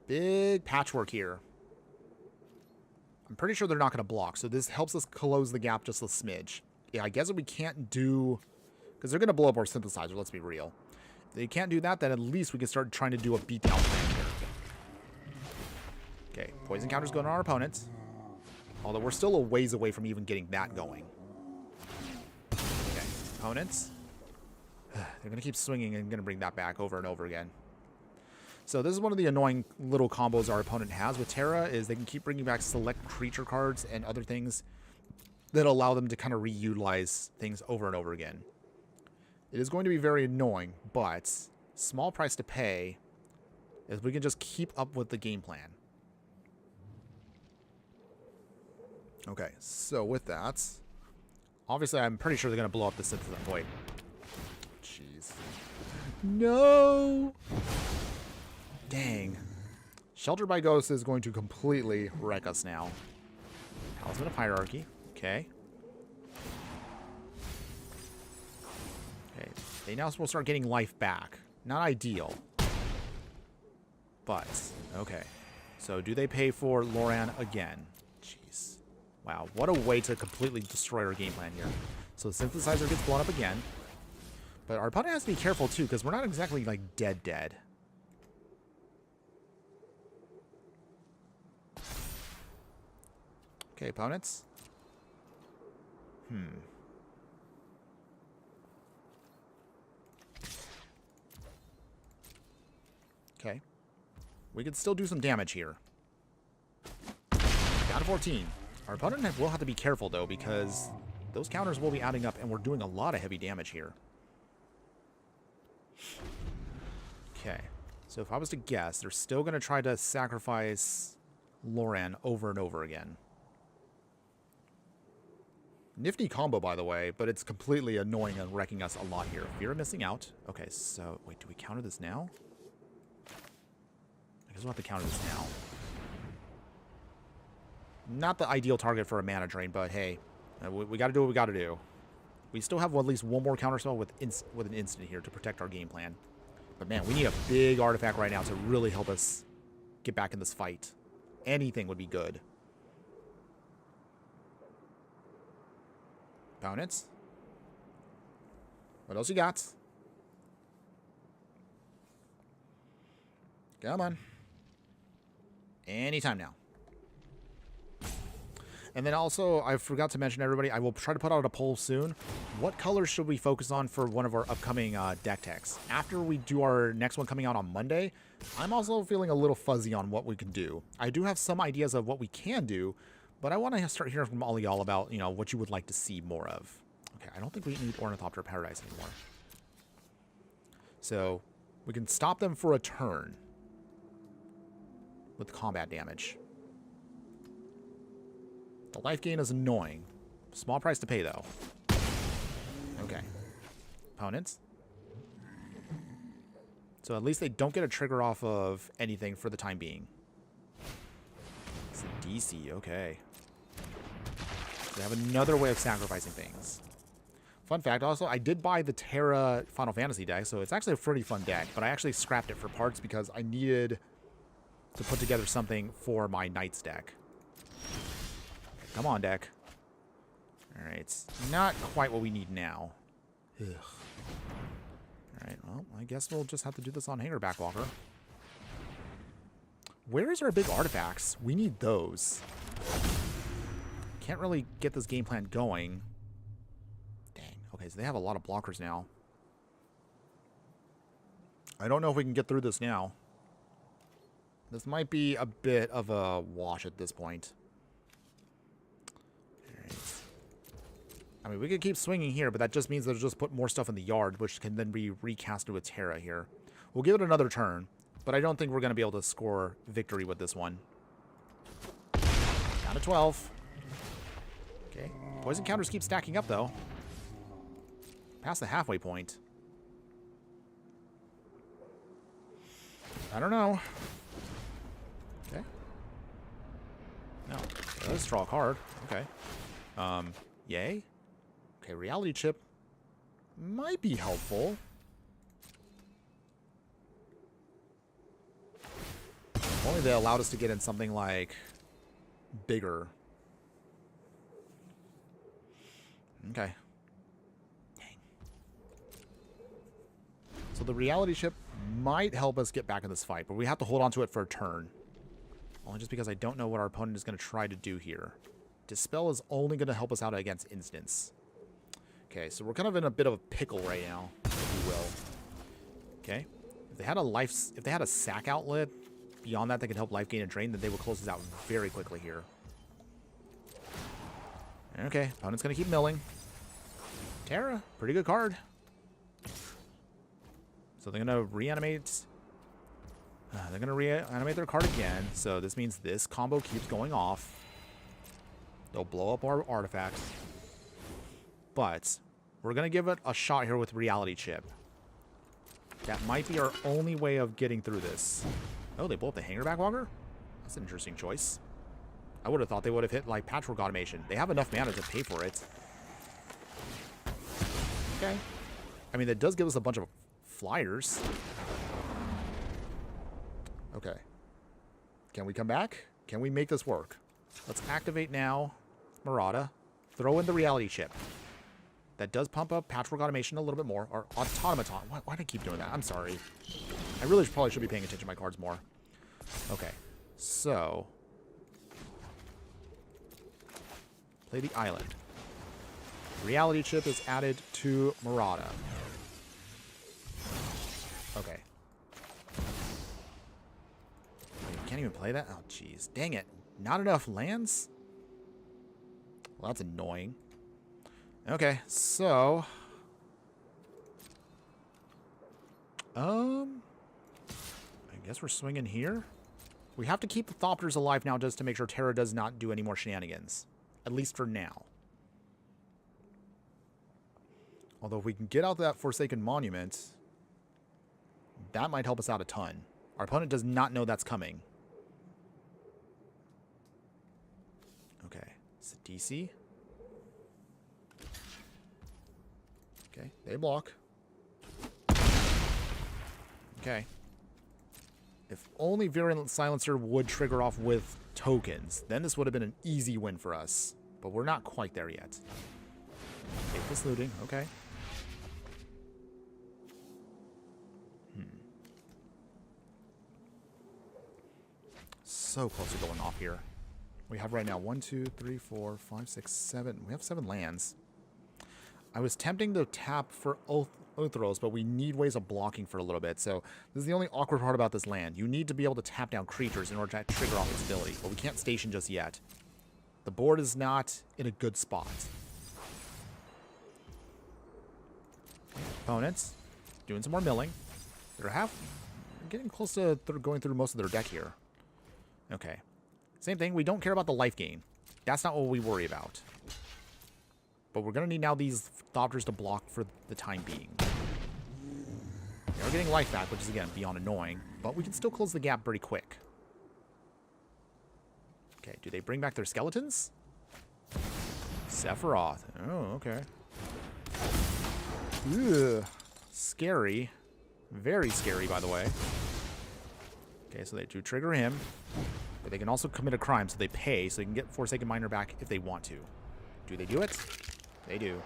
Big patchwork here. I'm pretty sure they're not going to block, so this helps us close the gap just a smidge. Yeah, I guess what we can't do... Because they're going to blow up our synthesizer, let's be real. If they can't do that, then at least we can start trying to do a beatdown plan here. Okay, poison counter's going on our opponents. Although we're still a ways away from even getting that going. Okay, opponents. They're going to keep swinging and going to bring that back over and over again. So this is one of the annoying little combos our opponent has with Terra, is they can keep bringing back select creature cards and other things that allow them to kind of reutilize things over and over again. It is going to be very annoying, but small price to pay is we can just keep up with the game plan. Okay, so with that, obviously I'm pretty sure they're going to blow up the synthesizer. Wait. Jeez. No! Dang. Shelter by Ghost is going to completely wreck us now. Talisman of Hierarchy. Okay. Okay. They now will start getting life back. Not ideal. But, okay. So do they pay for Loran again? Jeez. Wow, what a way to completely destroy our game plan here. So the synthesizer gets blown up again. But our opponent has to be careful too, because we're not exactly like dead. Okay, opponents. Okay. We can still do some damage here. Down to 14. Our opponent will have to be careful, though, because those counters will be adding up, and we're doing a lot of heavy damage here. Okay. So if I was to guess, they're still going to try to sacrifice Loran over and over again. Nifty combo, by the way, but it's completely annoying and wrecking us a lot here. Fear of missing out. Okay, so wait, do we counter this now? I guess we'll have to counter this now. Not the ideal target for a mana drain, but hey, we got to do what we got to do. We still have at least one more counterspell with an instant here to protect our game plan. But man, we need a big artifact right now to really help us get back in this fight. Anything would be good. Opponents. What else you got? Come on. Anytime now. And then also, I forgot to mention, everybody, I will try to put out a poll soon. What colors should we focus on for one of our upcoming deck techs? After we do our next one coming out on Monday, I'm also feeling a little fuzzy on what we can do. I do have some ideas of what we can do, but I want to start hearing from all y'all about, you know, what you would like to see more of. Okay, I don't think we need Ornithopter Paradise anymore. So, we can stop them for a turn with combat damage. The life gain is annoying. Small price to pay, though. Okay. Opponents. So at least they don't get a trigger off of anything for the time being. It's a DC, okay. So they have another way of sacrificing things. Fun fact, also, I did buy the Terra Final Fantasy deck, so it's actually a pretty fun deck, but I actually scrapped it for parts because I needed to put together something for my Knights deck. Come on, deck. Alright, it's not quite what we need now. Ugh. Alright, well, I guess we'll just have to do this on Hanger Backwalker. Where is our big artifacts? We need those. Can't really get this game plan going. Dang. Okay, so they have a lot of blockers now. I don't know if we can get through this now. This might be a bit of a wash at this point. I mean, we could keep swinging here, but that just means they'll just put more stuff in the yard, which can then be recast with Terra here. We'll give it another turn, but I don't think we're going to be able to score victory with this one. Down to 12. Okay. Poison counters keep stacking up, though. Past the halfway point. I don't know. Okay. No. Let's draw a card. Okay. Yay. Okay, Reality Chip might be helpful. If only they allowed us to get in something like bigger. Okay. Dang. So the Reality Chip might help us get back in this fight, but we have to hold on to it for a turn. Only just because I don't know what our opponent is going to try to do here. Dispel is only going to help us out against instants. Okay, so we're kind of in a bit of a pickle right now, if you will. Okay. If they had a sack outlet beyond that could help life gain and drain, then they would close this out very quickly here. Okay, opponent's going to keep milling. Terra, pretty good card. So they're going to reanimate. They're going to reanimate their card again. So this means this combo keeps going off. They'll blow up our artifacts. But we're going to give it a shot here with Reality Chip. That might be our only way of getting through this. Oh, they blow up the Hanger Backwalker? That's an interesting choice. I would have thought they would have hit, like, Patchwork Automation. They have enough mana to pay for it. Okay. I mean, that does give us a bunch of flyers. Okay. Can we come back? Can we make this work? Let's activate now Merata. Throw in the Reality Chip. That does pump up Patchwork Automation a little bit more. Or Automaton. Why do I keep doing that? I'm sorry. I really probably should be paying attention to my cards more. Okay. So. Play the island. Reality Chip is added to Merata. Okay. You can't even play that? Oh, jeez. Dang it. Not enough lands? Well, that's annoying. Okay, so... I guess we're swinging here. We have to keep the Thopters alive now just to make sure Terra does not do any more shenanigans. At least for now. Although if we can get out that Forsaken Monument, that might help us out a ton. Our opponent does not know that's coming. Okay, it's a DC. Okay, they block. Okay. If only Virulent Silencer would trigger off with tokens, then this would have been an easy win for us. But we're not quite there yet. Faithless Looting, okay. So close to going off here. We have right now 1, 2, 3, 4, 5, 6, 7. We have 7 lands. I was tempting to tap for Othros, but we need ways of blocking for a little bit. So this is the only awkward part about this land. You need to be able to tap down creatures in order to trigger off its ability, but we can't station just yet. The board is not in a good spot. Opponents doing some more milling. They're getting close to going through most of their deck here. Okay. Same thing. We don't care about the life gain. That's not what we worry about. But we're going to need now these Thopters to block for the time being. They are getting life back, which is, again, beyond annoying. But we can still close the gap pretty quick. Okay, do they bring back their skeletons? Sephiroth. Oh, okay. Ugh. Scary. Very scary, by the way. Okay, so they do trigger him. But they can also commit a crime, so they pay, so they can get Forsaken Miner back if they want to. Do they do it? They do.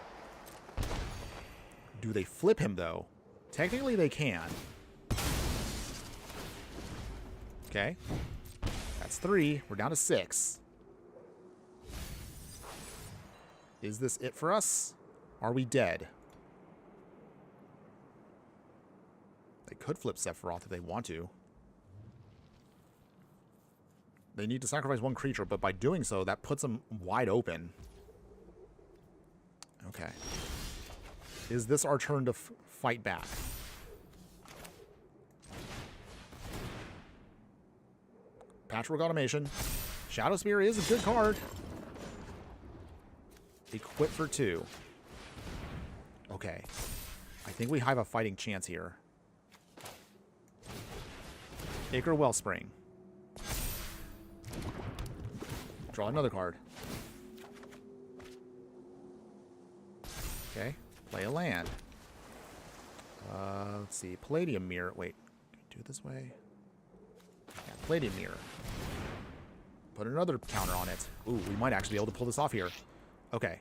Do they flip him, though? Technically, they can. Okay. That's 3. We're down to 6. Is this it for us? Are we dead? They could flip Sephiroth if they want to. They need to sacrifice 1 creature, but by doing so, that puts them wide open. Okay. Is this our turn to fight back? Patchwork Automation. Shadow Spear is a good card. Equip for 2. Okay. I think we have a fighting chance here. Acre Wellspring. Draw another card. Okay. Play a land. Let's see. Palladium Mirror. Wait. Can I do it this way? Yeah, Palladium Mirror. Put another counter on it. Ooh, we might actually be able to pull this off here. Okay.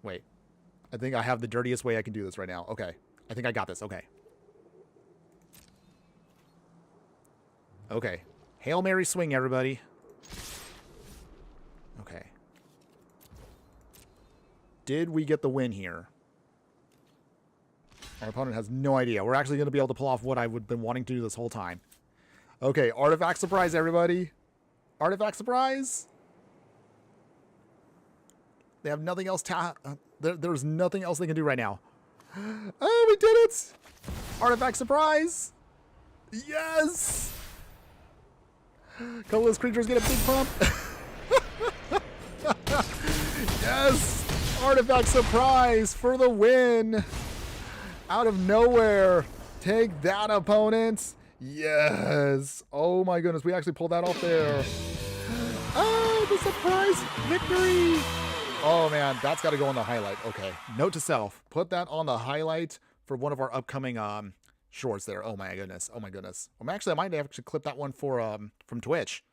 Wait. I think I have the dirtiest way I can do this right now. Okay. I think I got this. Okay. Okay. Hail Mary swing, everybody. Okay. Did we get the win here? Our opponent has no idea. We're actually going to be able to pull off what I've been wanting to do this whole time. Okay, Artifact Surprise, everybody. Artifact Surprise. They have nothing else there's nothing else they can do right now. Oh, we did it! Artifact Surprise! Yes! Colorless creatures get a big pump. Yes! Artifact Surprise for the win! Out of nowhere. Take that, opponents. Yes. Oh my goodness, we actually pulled that off there. Oh, the surprise victory. Oh man, that's got to go on the highlight. Okay. Note to self, put that on the highlight for one of our upcoming shorts there. Oh my goodness. Oh my goodness. Actually, I might have to clip that one for from Twitch.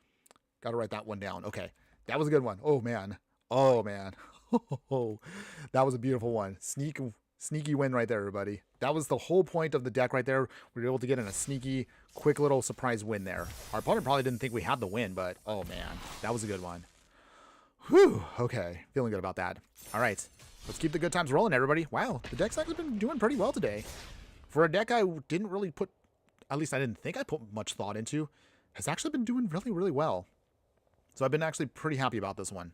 Got to write that one down. Okay. That was a good one. Oh man. Oh man. Oh, that was a beautiful one. Sneaky win right there, everybody. That was the whole point of the deck right there. We were able to get in a sneaky, quick little surprise win there. Our opponent probably didn't think we had the win, but oh man, that was a good one. Whew, okay. Feeling good about that. All right, let's keep the good times rolling, everybody. Wow, the deck's actually been doing pretty well today. For a deck I didn't really put, at least I didn't think I put much thought into, has actually been doing really, really well. So I've been actually pretty happy about this one.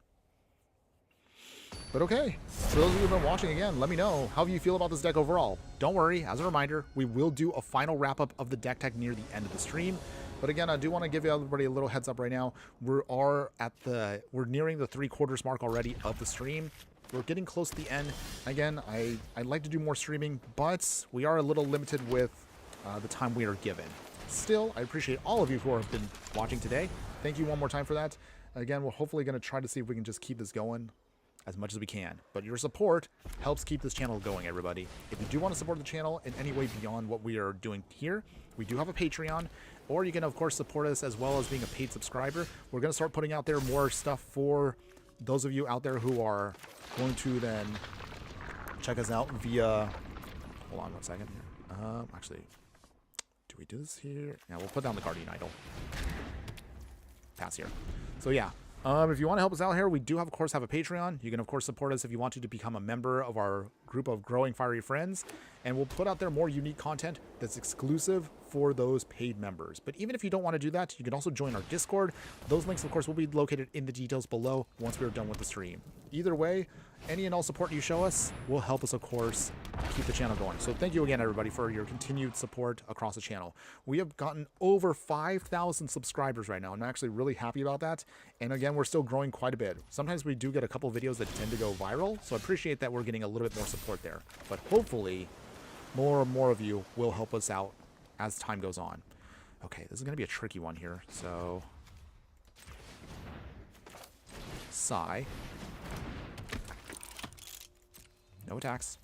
But okay, for those of you who've been watching again, let me know how you feel about this deck overall. Don't worry, as a reminder, we will do a final wrap-up of the deck tech near the end of the stream. But again, I do want to give everybody a little heads up right now. We're nearing the 3/4 mark already of the stream. We're getting close to the end. Again, I'd like to do more streaming, but we are a little limited with the time we are given. Still, I appreciate all of you who have been watching today. Thank you one more time for that. Again, we're hopefully going to try to see if we can just keep this going as much as we can. But your support helps keep this channel going, everybody. If you do want to support the channel in any way beyond what we are doing here, we do have a Patreon, or you can, of course, support us as well as being a paid subscriber. We're going to start putting out there more stuff for those of you out there who are going to then check us out via... Hold on one second here. Actually, do we do this here? Yeah, we'll put down the Guardian Idol. Pass here. So yeah, if you want to help us out here, we do of course have a Patreon. You can of course support us if you want to become a member of our group of growing fiery friends, and we'll put out there more unique content that's exclusive for those paid members. But even if you don't want to do that, you can also join our Discord. Those links of course will be located in the details below once we're done with the stream. Either way, any and all support you show us will help us of course keep the channel going. So thank you again everybody for your continued support across the channel. We have gotten over 5,000 subscribers right now. I'm actually really happy about that. And again, we're still growing quite a bit. Sometimes we do get a couple videos that tend to go viral, so I appreciate that we're getting a little bit more support there. But hopefully more and more of you will help us out as time goes on. Okay, this is going to be a tricky one here. So Sigh. No attacks.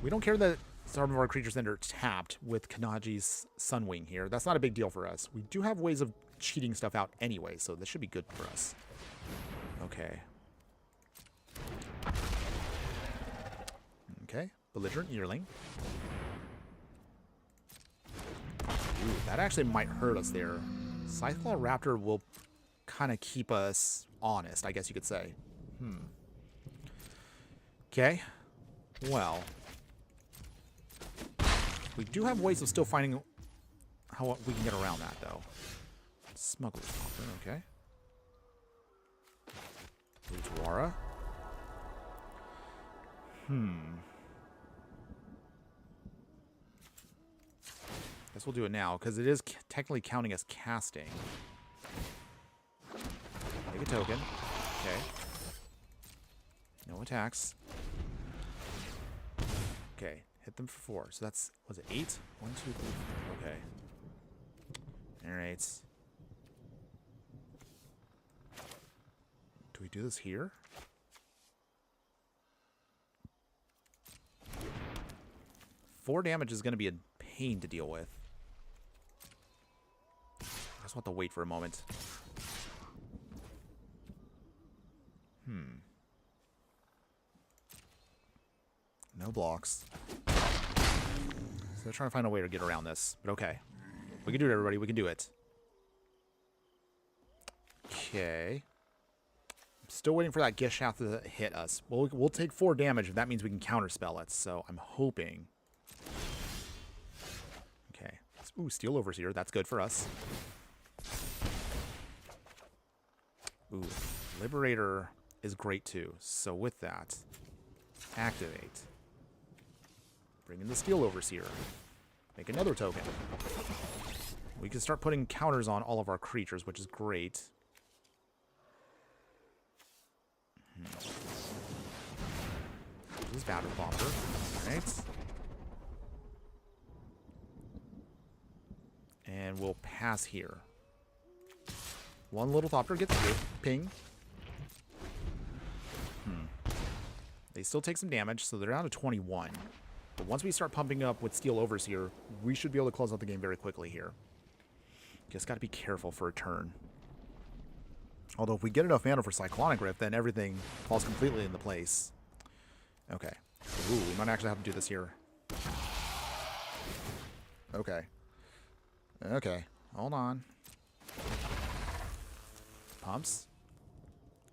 We don't care that some of our creatures then are tapped with Kanaji's Sunwing here. That's not a big deal for us. We do have ways of cheating stuff out anyway, so this should be good for us. Okay. Okay. Belligerent Yearling. Ooh, that actually might hurt us there. Scytheclaw Raptor will kind of keep us honest, I guess you could say. Okay. Well, we do have ways of still finding how we can get around that, though. Smuggler's Hopper, okay. Utuara. Guess we'll do it now, because it is technically counting as casting. Take a token. Okay. No attacks. Okay, hit them for 4. So that's, was it 8? 1, 2, 3, 4. Okay. Alright. Do we do this here? Four damage is going to be a pain to deal with. I just want to wait for a moment. No blocks. So trying to find a way to get around this. But okay. We can do it, everybody. We can do it. Okay. I'm still waiting for that Gish Shaft to hit us. We'll take 4 damage if that means we can counterspell it. So I'm hoping. Okay. Ooh, Steel Overseer. That's good for us. Ooh. Liberator is great too. So with that, activate. Bring in the Steel Overseer. Make another token. We can start putting counters on all of our creatures, which is great. This is Battle Bomber. Alright. And we'll pass here. One little Thopter gets through. Ping. They still take some damage, so they're down to 21. But once we start pumping up with Steel Overseer, we should be able to close out the game very quickly here. Just got to be careful for a turn. Although if we get enough mana for Cyclonic Rift, then everything falls completely into place. Okay. Ooh, we might actually have to do this here. Okay. Okay. Hold on. Pumps.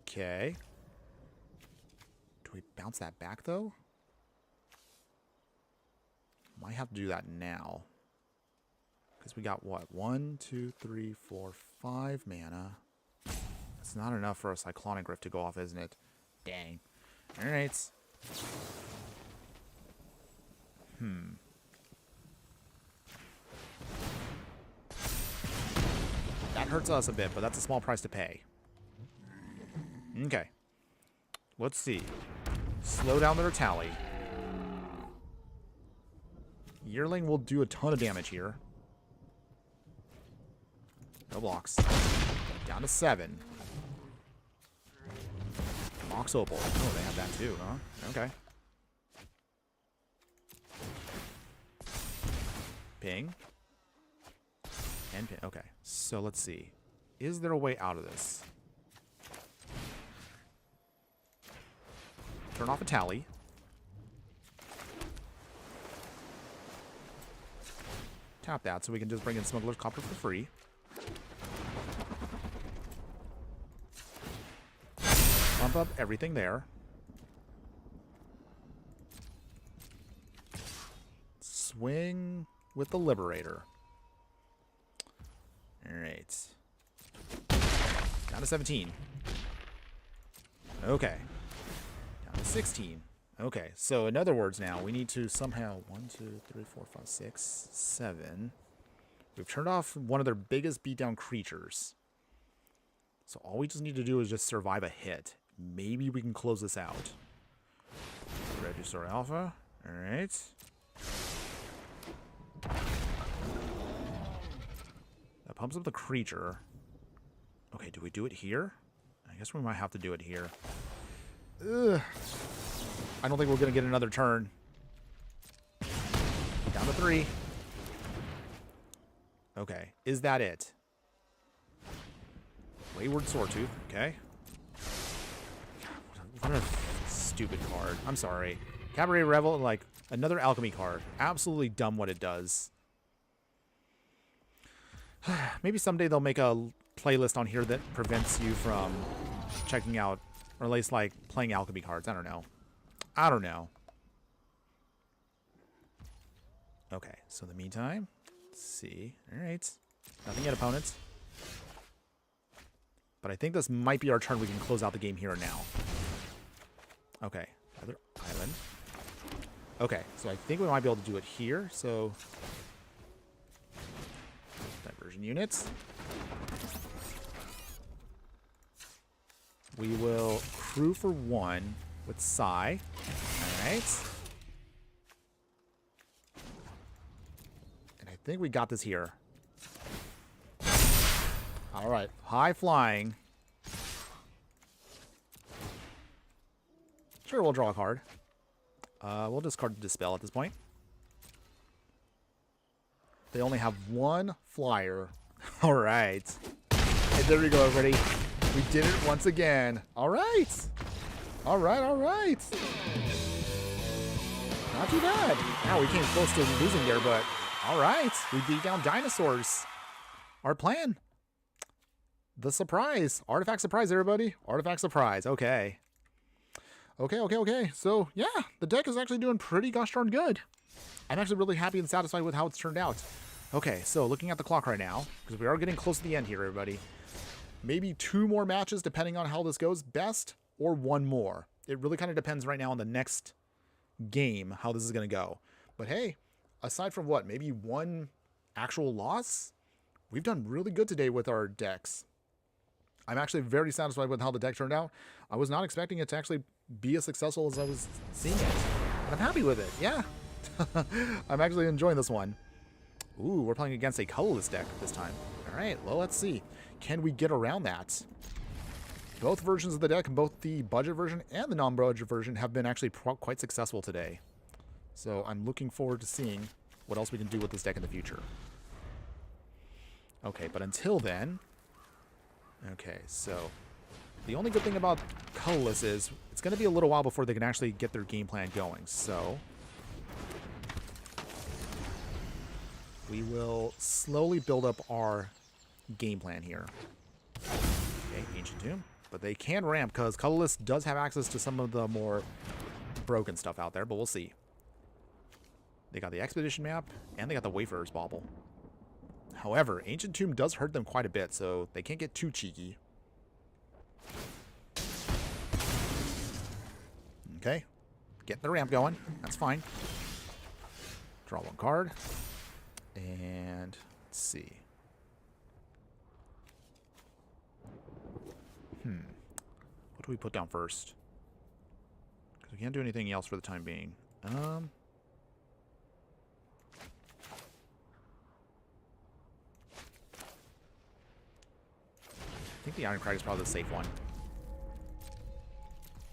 Okay. Do we bounce that back, though? Might have to do that now. Because we got, what? 1, 2, 3, 4, 5 mana. That's not enough for a Cyclonic Rift to go off, isn't it? Dang. All right. That hurts us a bit, but that's a small price to pay. Okay. Let's see. Slow down their tally. Yearling will do a ton of damage here. No blocks. Down to 7. Mox Opal. Oh, they have that too, huh? Okay. Ping. And ping. Okay. So let's see. Is there a way out of this? Turn off a tally. Tap that so we can just bring in Smuggler's Copper for free. Bump up everything there. Swing with the Liberator. Alright. Down to 17. Okay. Down to 16. Okay, so in other words now, we need to somehow 1, 2, 3, 4, 5, 6, 7. We've turned off one of their biggest beatdown creatures. So all we just need to do is just survive a hit. Maybe we can close this out. Register Alpha. Alright. That pumps up the creature. Okay, do we do it here? I guess we might have to do it here. Ugh. I don't think we're going to get another turn. Down to 3. Okay, is that it? Wayward Sawtooth, okay. What a stupid card. I'm sorry. Cabaret Revel, like, another alchemy card. Absolutely dumb what it does. Maybe someday they'll make a playlist on here that prevents you from checking out, or at least, like, playing alchemy cards. I don't know. I don't know. Okay, so in the meantime, let's see. Alright. Nothing yet, opponents. But I think this might be our turn. We can close out the game here and now. Okay, other island. Okay, so I think we might be able to do it here. So, diversion units. We will crew for 1 with Psy. Alright. And I think we got this here. Alright, high flying. Sure, we'll draw a card. We'll discard the Dispel at this point. They only have 1 flyer. Alright. Hey, there we go, everybody. We did it once again. Alright. Alright, alright. Not too bad. Wow, we came close to losing there, but alright. We beat down dinosaurs. Our plan. The surprise. Artifact surprise, everybody. Artifact surprise. Okay. Okay. So, yeah, the deck is actually doing pretty gosh darn good. I'm actually really happy and satisfied with how it's turned out. Okay, so looking at the clock right now, because we are getting close to the end here, everybody. Maybe 2 more matches, depending on how this goes. Best, or 1 more. It really kind of depends right now on the next game, how this is going to go. But hey, aside from what, maybe 1 actual loss, we've done really good today with our decks. I'm actually very satisfied with how the deck turned out. I was not expecting it to actually be as successful as I was seeing it. But I'm happy with it, yeah. I'm actually enjoying this one. Ooh, we're playing against a colorless deck this time. All right, well, let's see. Can we get around that? Both versions of the deck, both the budget version and the non-budget version, have been actually quite successful today. So I'm looking forward to seeing what else we can do with this deck in the future. Okay, but until then... Okay, so the only good thing about colorless is it's going to be a little while before they can actually get their game plan going. So we will slowly build up our game plan here. Okay, Ancient Tomb. But they can ramp because colorless does have access to some of the more broken stuff out there, but we'll see. They got the Expedition map and they got the Wayfarer's Bauble. However, Ancient Tomb does hurt them quite a bit, so they can't get too cheeky. Okay. Getting the ramp going. That's fine. Draw one card. And let's see. What do we put down first? Because we can't do anything else for the time being. I think the Iron Crag is probably the safe one.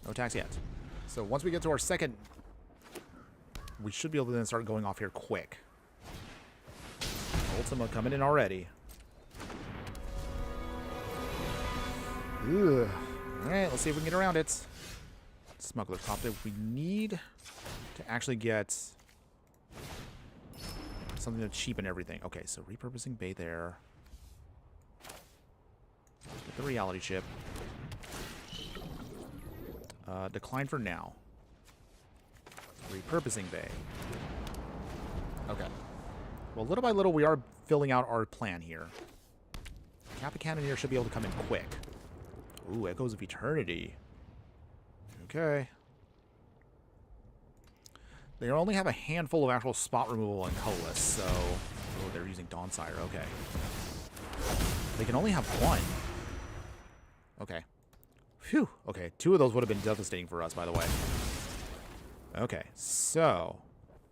No attacks yet. So once we get to our second, we should be able to then start going off here quick. Ultima coming in already. Ugh. Alright, let's see if we can get around it. Smuggler Copter. We need to actually get something to cheapen everything. Okay, so repurposing Bay there. Get the reality chip. Decline for now. Repurposing Bay. Okay. Well, little by little, we are filling out our plan here. Kappa Cannoneer should be able to come in quick. Ooh, Echoes of Eternity. Okay. They only have a handful of actual spot removal and colorless, so... Oh, they're using Dawnsire. Okay. They can only have one. Okay. Phew. Okay, 2 of those would have been devastating for us, by the way. Okay, so...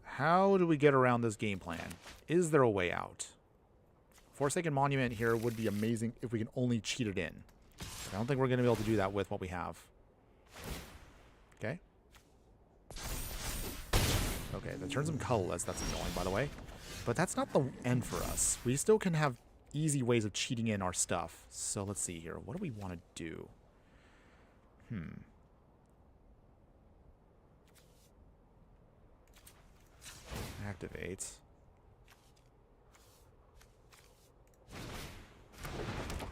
How do we get around this game plan? Is there a way out? Forsaken Monument here would be amazing if we can only cheat it in. I don't think we're going to be able to do that with what we have. Okay. Okay, that turns them colorless. That's annoying, by the way. But that's not the end for us. We still can have easy ways of cheating in our stuff. So let's see here. What do we want to do? Activate.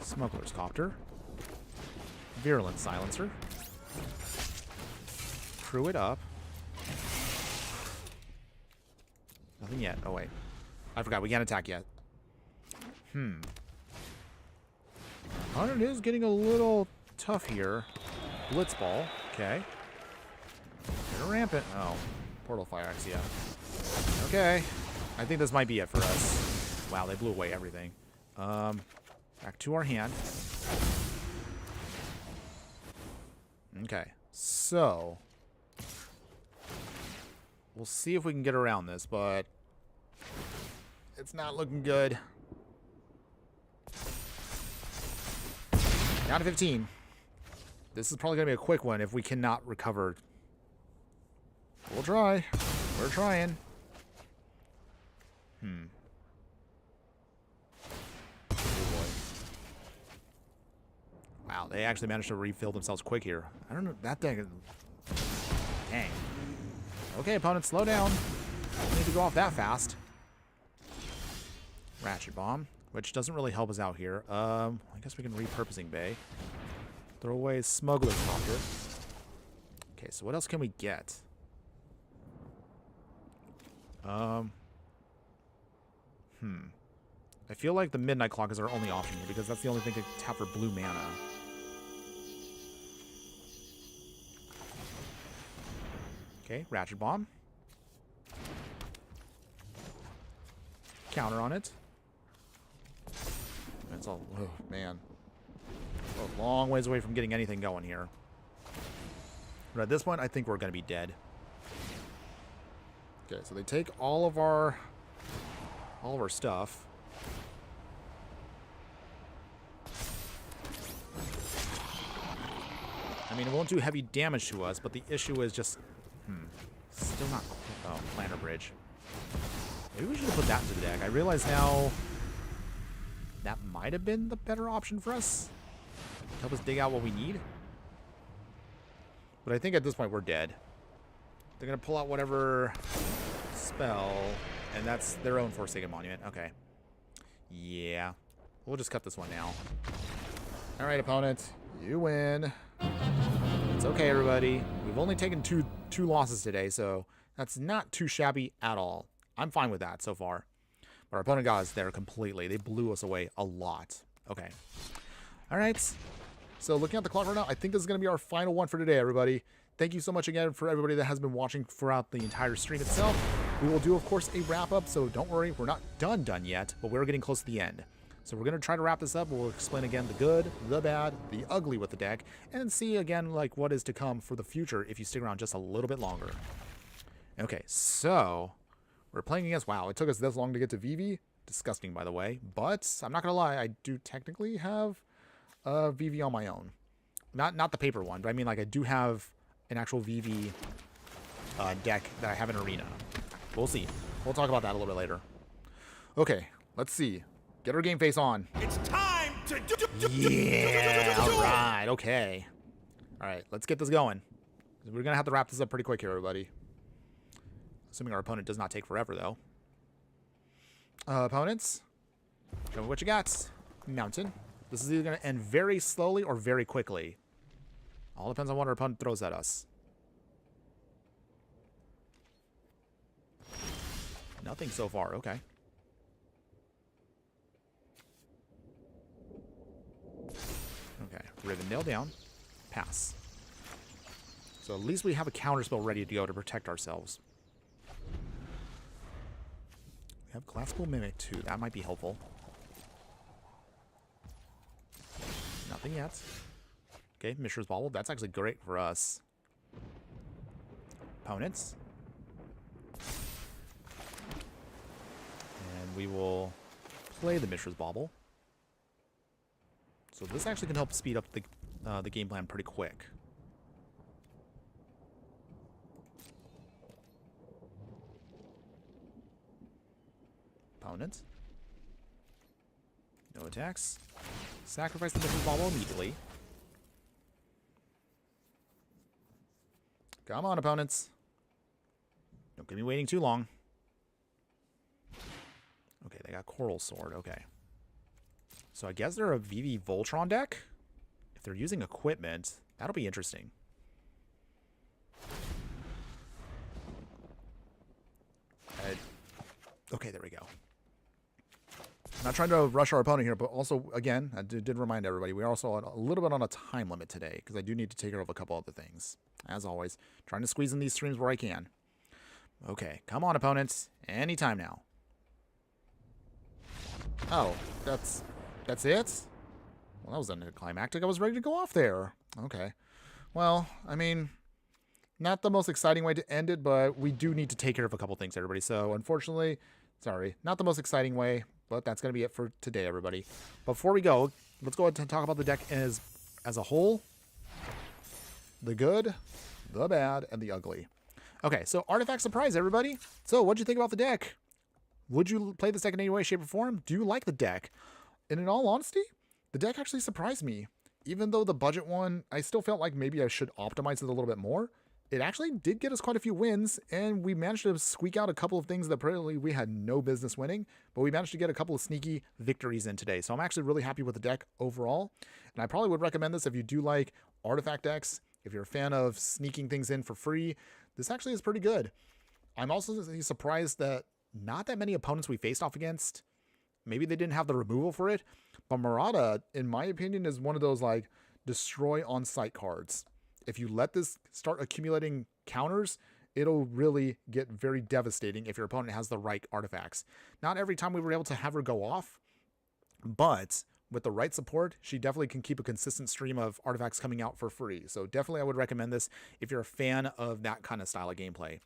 Smuggler's Copter. Virulent Silencer. Crew it up. Nothing yet. Oh, wait. I forgot. We can't attack yet. Opponent is getting a little tough here. Blitzball. Okay. They're rampant. Oh. Portal Fire Axia. Okay. I think this might be it for us. Wow, they blew away everything. Back to our hand. Okay. So... We'll see if we can get around this, but... It's not looking good. Down to 15. This is probably going to be a quick one if we cannot recover. We'll try. We're trying. Oh boy. Wow, they actually managed to refill themselves quick here. I don't know. That thing... Dang. Okay, opponent, slow down. Don't need to go off that fast. Ratchet Bomb, which doesn't really help us out here. I guess we can repurposing Bay. Throw away Smuggler's Copter. Okay, so what else can we get? I feel like the Midnight Clock is our only option here because that's the only thing to tap for blue mana. Okay, Ratchet Bomb. Counter on it. It's all, oh man. We're a long ways away from getting anything going here. But at this point, I think we're going to be dead. Okay, so they take all of our stuff. I mean, it won't do heavy damage to us, but the issue is just... Still not... Oh, Planter Bridge. Maybe we should have put that into the deck. I realize now that might have been the better option for us. Help us dig out what we need. But I think at this point we're dead. They're going to pull out whatever spell, and that's their own Forsaken Monument. Okay. Yeah. We'll just cut this one now. All right, opponent. You win. It's okay, everybody. We've only taken two losses today, so that's not too shabby at all. I'm fine with that so far. But our opponent got us there completely. They blew us away a lot. Okay. All right. So looking at the clock right now, I think this is going to be our final one for today, everybody. thank you so much again for everybody that has been watching throughout the entire stream itself. We will do, of course, a wrap-up, so don't worry, we're not done yet, but we're getting close to the end. So we're going to try to wrap this up. We'll explain again the good, the bad, the ugly with the deck, and see again like what is to come for the future if you stick around just a little bit longer. Okay, so we're playing against, wow, it took us this long to get to Vivi. Disgusting, by the way, but I'm not going to lie, I do technically have a Vivi on my own. Not the paper one, but I mean, like, I do have an actual Vivi deck that I have in Arena. We'll see. We'll talk about that a little bit later. Okay, let's see. Get our game face on. It's time to Yeah, all right, okay. All right, let's get this going. We're going to have to wrap this up pretty quick here, everybody. Assuming our opponent does not take forever, though. Opponents, show me what you got. Mountain. This is either going to end very slowly or very quickly. All depends on what our opponent throws at us. Nothing so far. Okay. Okay. Riven nail down. Pass. So at least we have a counterspell ready to go to protect ourselves. We have Classical Mimic too. That might be helpful. Nothing yet. Okay, Mishra's Bauble. That's actually great for us. Opponents. And we will play the Mishra's Bauble. So this actually can help speed up the game plan pretty quick. Opponents. No attacks. Sacrifice the Mishra's Bauble immediately. Come on, opponents. Don't keep me waiting too long. Okay, they got Coral Sword. Okay. So I guess they're a VV Voltron deck. If they're using equipment, that'll be interesting. Okay, there we go. Not trying to rush our opponent here, but also, again, I did remind everybody, we are also a little bit on a time limit today, because I do need to take care of a couple other things. As always, trying to squeeze in these streams where I can. Okay, come on, opponents. Anytime now. Oh, that's it? Well, that was anticlimactic. I was ready to go off there. Okay. Well, I mean, not the most exciting way to end it, but we do need to take care of a couple things, everybody. So, unfortunately, sorry, not the most exciting way, but that's going to be it for today, everybody. Before we go, let's go ahead and talk about the deck as a whole. The good, the bad, and the ugly. Okay, so Artifact Surprise, everybody. So, what'd you think about the deck? Would you play this deck in any way, shape, or form? Do you like the deck? And in all honesty, the deck actually surprised me. Even though the budget one, I still felt like maybe I should optimize it a little bit more. It actually did get us quite a few wins, and we managed to squeak out a couple of things that probably we had no business winning, but we managed to get a couple of sneaky victories in today. So I'm actually really happy with the deck overall, and I probably would recommend this if you do like artifact decks, if you're a fan of sneaking things in for free. This actually is pretty good. I'm also surprised that not that many opponents we faced off against, maybe they didn't have the removal for it, but Merata, in my opinion, is one of those like destroy on sight cards. If you let this start accumulating counters, it'll really get very devastating if your opponent has the right artifacts. Not every time we were able to have her go off, but with the right support, she definitely can keep a consistent stream of artifacts coming out for free. So definitely I would recommend this if you're a fan of that kind of style of gameplay.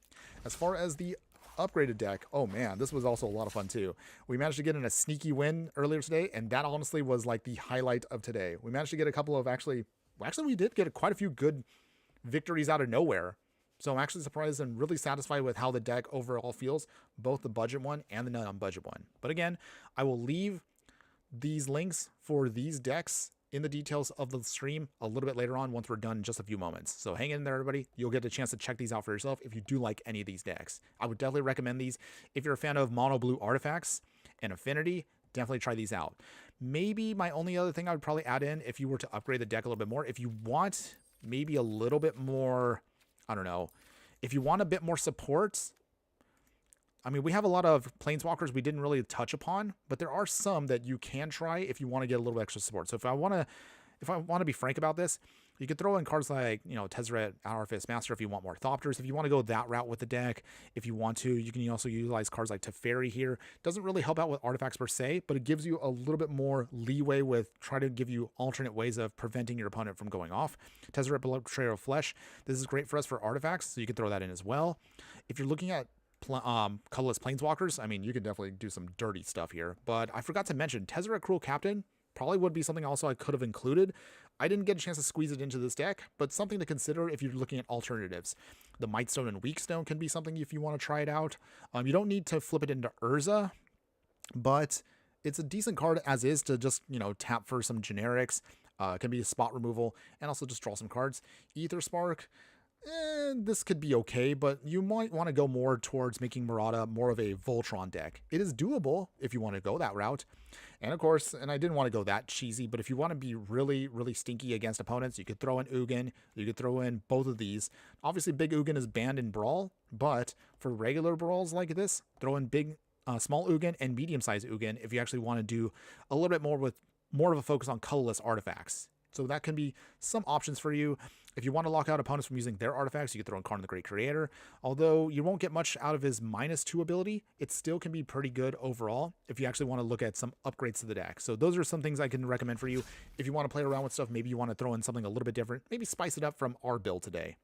As far as the upgraded deck, oh man, this was also a lot of fun too. We managed to get in a sneaky win earlier today, and that honestly was like the highlight of today. We managed to get a couple of actually we did get quite a few good victories out of nowhere. So I'm actually surprised and really satisfied with how the deck overall feels, both the budget one and the non-budget one. But again, I will leave these links for these decks in the details of the stream a little bit later on once we're done in just a few moments. So hang in there, everybody. You'll get a chance to check these out for yourself if you do like any of these decks. I would definitely recommend these. If you're a fan of mono blue artifacts and affinity, definitely try these out. Maybe my only other thing I would probably add in, if you were to upgrade the deck a little bit more, if you want maybe a little bit more, I don't know, if you want a bit more support, I mean, we have a lot of planeswalkers we didn't really touch upon, but there are some that you can try if you want to get a little extra support. So if I want to be frank about this, You could throw in cards like, Tezzeret, Hourfist Master if you want more Thopters. If you want to go that route with the deck, if you want to, you can also utilize cards like Teferi here. Doesn't really help out with artifacts per se, but it gives you a little bit more leeway with trying to give you alternate ways of preventing your opponent from going off. Tezzeret, Betrayer of Flesh. This is great for us for artifacts, so you can throw that in as well. If you're looking at colorless planeswalkers, I mean, you can definitely do some dirty stuff here. But I forgot to mention, Tezzeret Cruel Captain probably would be something also I could have included. I didn't get a chance to squeeze it into this deck, but something to consider if you're looking at alternatives. The Mightstone and Weakstone can be something if you want to try it out. You don't need to flip it into Urza, but it's a decent card as is to just, tap for some generics. Can be a spot removal and also just draw some cards. Ether Spark. This could be okay, but you might want to go more towards making Merata more of a Voltron deck. It is doable if you want to go that route. And of course, and I didn't want to go that cheesy, but if you want to be really, really stinky against opponents, you could throw in Ugin. You could throw in both of these. Obviously, Big Ugin is banned in Brawl, but for regular Brawls like this, throw in small Ugin and medium-sized Ugin if you actually want to do a little bit more of a focus on colorless artifacts. So that can be some options for you. If you want to lock out opponents from using their artifacts, you could throw in Karn the Great Creator. Although you won't get much out of his -2 ability, it still can be pretty good overall if you actually want to look at some upgrades to the deck. So those are some things I can recommend for you. If you want to play around with stuff, maybe you want to throw in something a little bit different, maybe spice it up from our build today.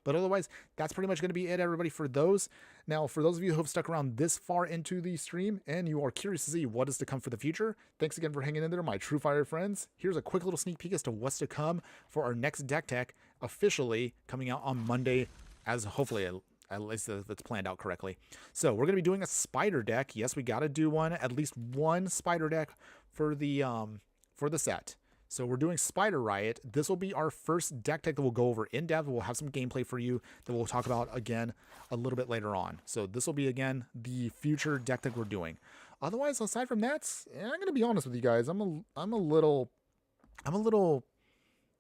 But otherwise, that's pretty much going to be it, everybody, for those. Now, for those of you who have stuck around this far into the stream and you are curious to see what is to come for the future, thanks again for hanging in there, my true fire friends. Here's a quick little sneak peek as to what's to come for our next deck tech, officially coming out on Monday, as hopefully at least that's planned out correctly. So we're going to be doing a spider deck. Yes, we got to do at least one spider deck for the set. So we're doing Spider Riot. This will be our first deck tech that we'll go over in depth. We'll have some gameplay for you that we'll talk about again a little bit later on. So this will be, again, the future deck tech we're doing. Otherwise, aside from that, I'm going to be honest with you guys. I'm a little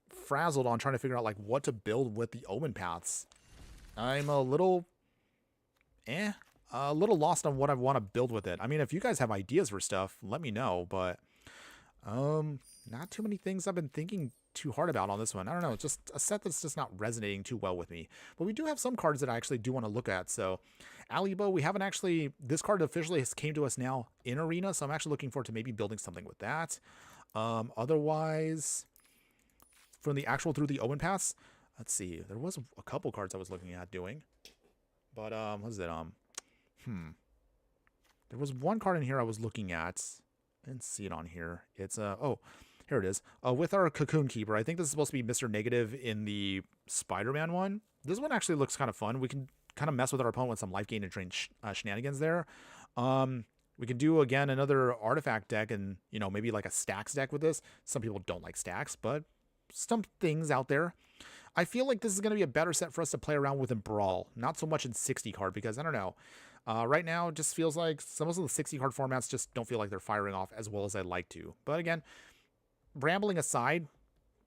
frazzled on trying to figure out like what to build with the Omenpaths. I'm a little lost on what I want to build with it. I mean, if you guys have ideas for stuff, let me know, but not too many things I've been thinking too hard about on this one. I don't know, it's just a set that's just not resonating too well with me. But we do have some cards that I actually do want to look at. So Alibo, we haven't actually, this card officially has came to us now in Arena, so I'm actually looking forward to maybe building something with that. Otherwise, from the actual through the Omenpaths, let's see, there was a couple cards I was looking at doing. But what is it? There was one card in here I was looking at. I didn't see it on here. It's oh, here it is. With our Cocoon Keeper. I think this is supposed to be Mr. Negative in the Spider-Man one. This one actually looks kind of fun. We can kind of mess with our opponent with some life gain and drain shenanigans there. We can do, again, another artifact deck and, maybe like a stacks deck with this. Some people don't like stacks, but some things out there. I feel like this is going to be a better set for us to play around with in Brawl. Not so much in 60 card because, I don't know. Right now, it just feels like some of the 60 card formats just don't feel like they're firing off as well as I'd like to. But again, rambling aside,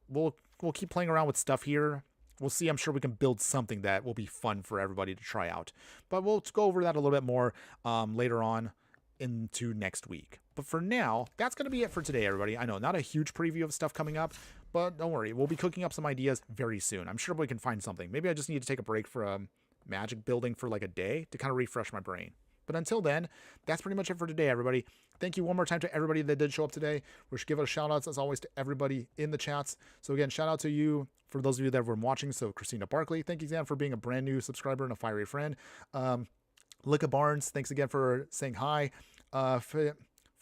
we'll keep playing around with stuff here. We'll see. I'm sure we can build something that will be fun for everybody to try out. But we'll go over that a little bit more later on into next week. But for now, that's going to be it for today, everybody. I know, not a huge preview of stuff coming up, but don't worry. We'll be cooking up some ideas very soon. I'm sure we can find something. Maybe I just need to take a break from Magic building for like a day to kind of refresh my brain. But until then, that's pretty much it for today, everybody. Thank you one more time to everybody that did show up today. We should give a shout outs as always to everybody in the chats. So again, shout out to you for those of you that were watching. So Christina Barkley, thank you again for being a brand new subscriber and a fiery friend. Lika Barnes, thanks again for saying hi.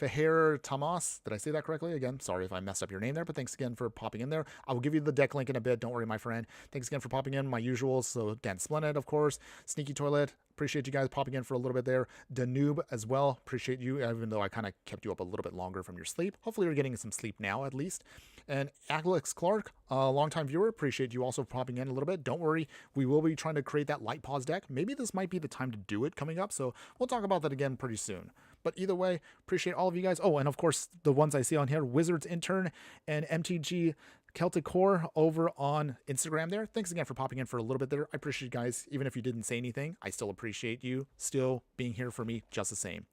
Feher Tamas, did I say that correctly? Again, sorry if I messed up your name there, but thanks again for popping in there. I will give you the deck link in a bit. Don't worry, my friend. Thanks again for popping in. My usuals. So Dan Splendid, of course. Sneaky Toilet. Appreciate you guys popping in for a little bit there. Danube as well. Appreciate you, even though I kind of kept you up a little bit longer from your sleep. Hopefully you're getting some sleep now at least. And Alex Clark, a longtime viewer. Appreciate you also popping in a little bit. Don't worry. We will be trying to create that light pause deck. Maybe this might be the time to do it coming up. So we'll talk about that again pretty soon. But either way, appreciate all of you guys. Oh, and of course, the ones I see on here, Wizards Intern and MTG Celtic Core over on Instagram there. Thanks again for popping in for a little bit there. I appreciate you guys. Even if you didn't say anything, I still appreciate you still being here for me just the same.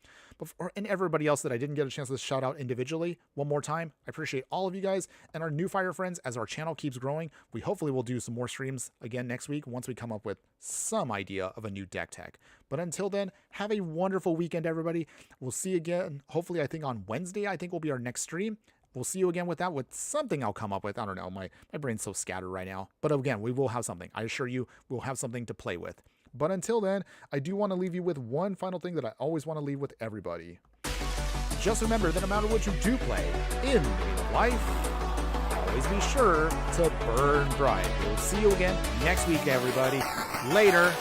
And everybody else that I didn't get a chance to shout out individually, one more time, I appreciate all of you guys and our new Fire friends as our channel keeps growing. We hopefully will do some more streams again next week once we come up with some idea of a new deck tech. But until then, have a wonderful weekend, everybody. We'll see you again. Hopefully, I think on Wednesday, I think will be our next stream. We'll see you again with that, with something I'll come up with. I don't know. My brain's so scattered right now. But again, we will have something. I assure you, we'll have something to play with. But until then, I do want to leave you with one final thing that I always want to leave with everybody. Just remember that no matter what you do play in the game of life, always be sure to burn bright. We'll see you again next week, everybody. Later.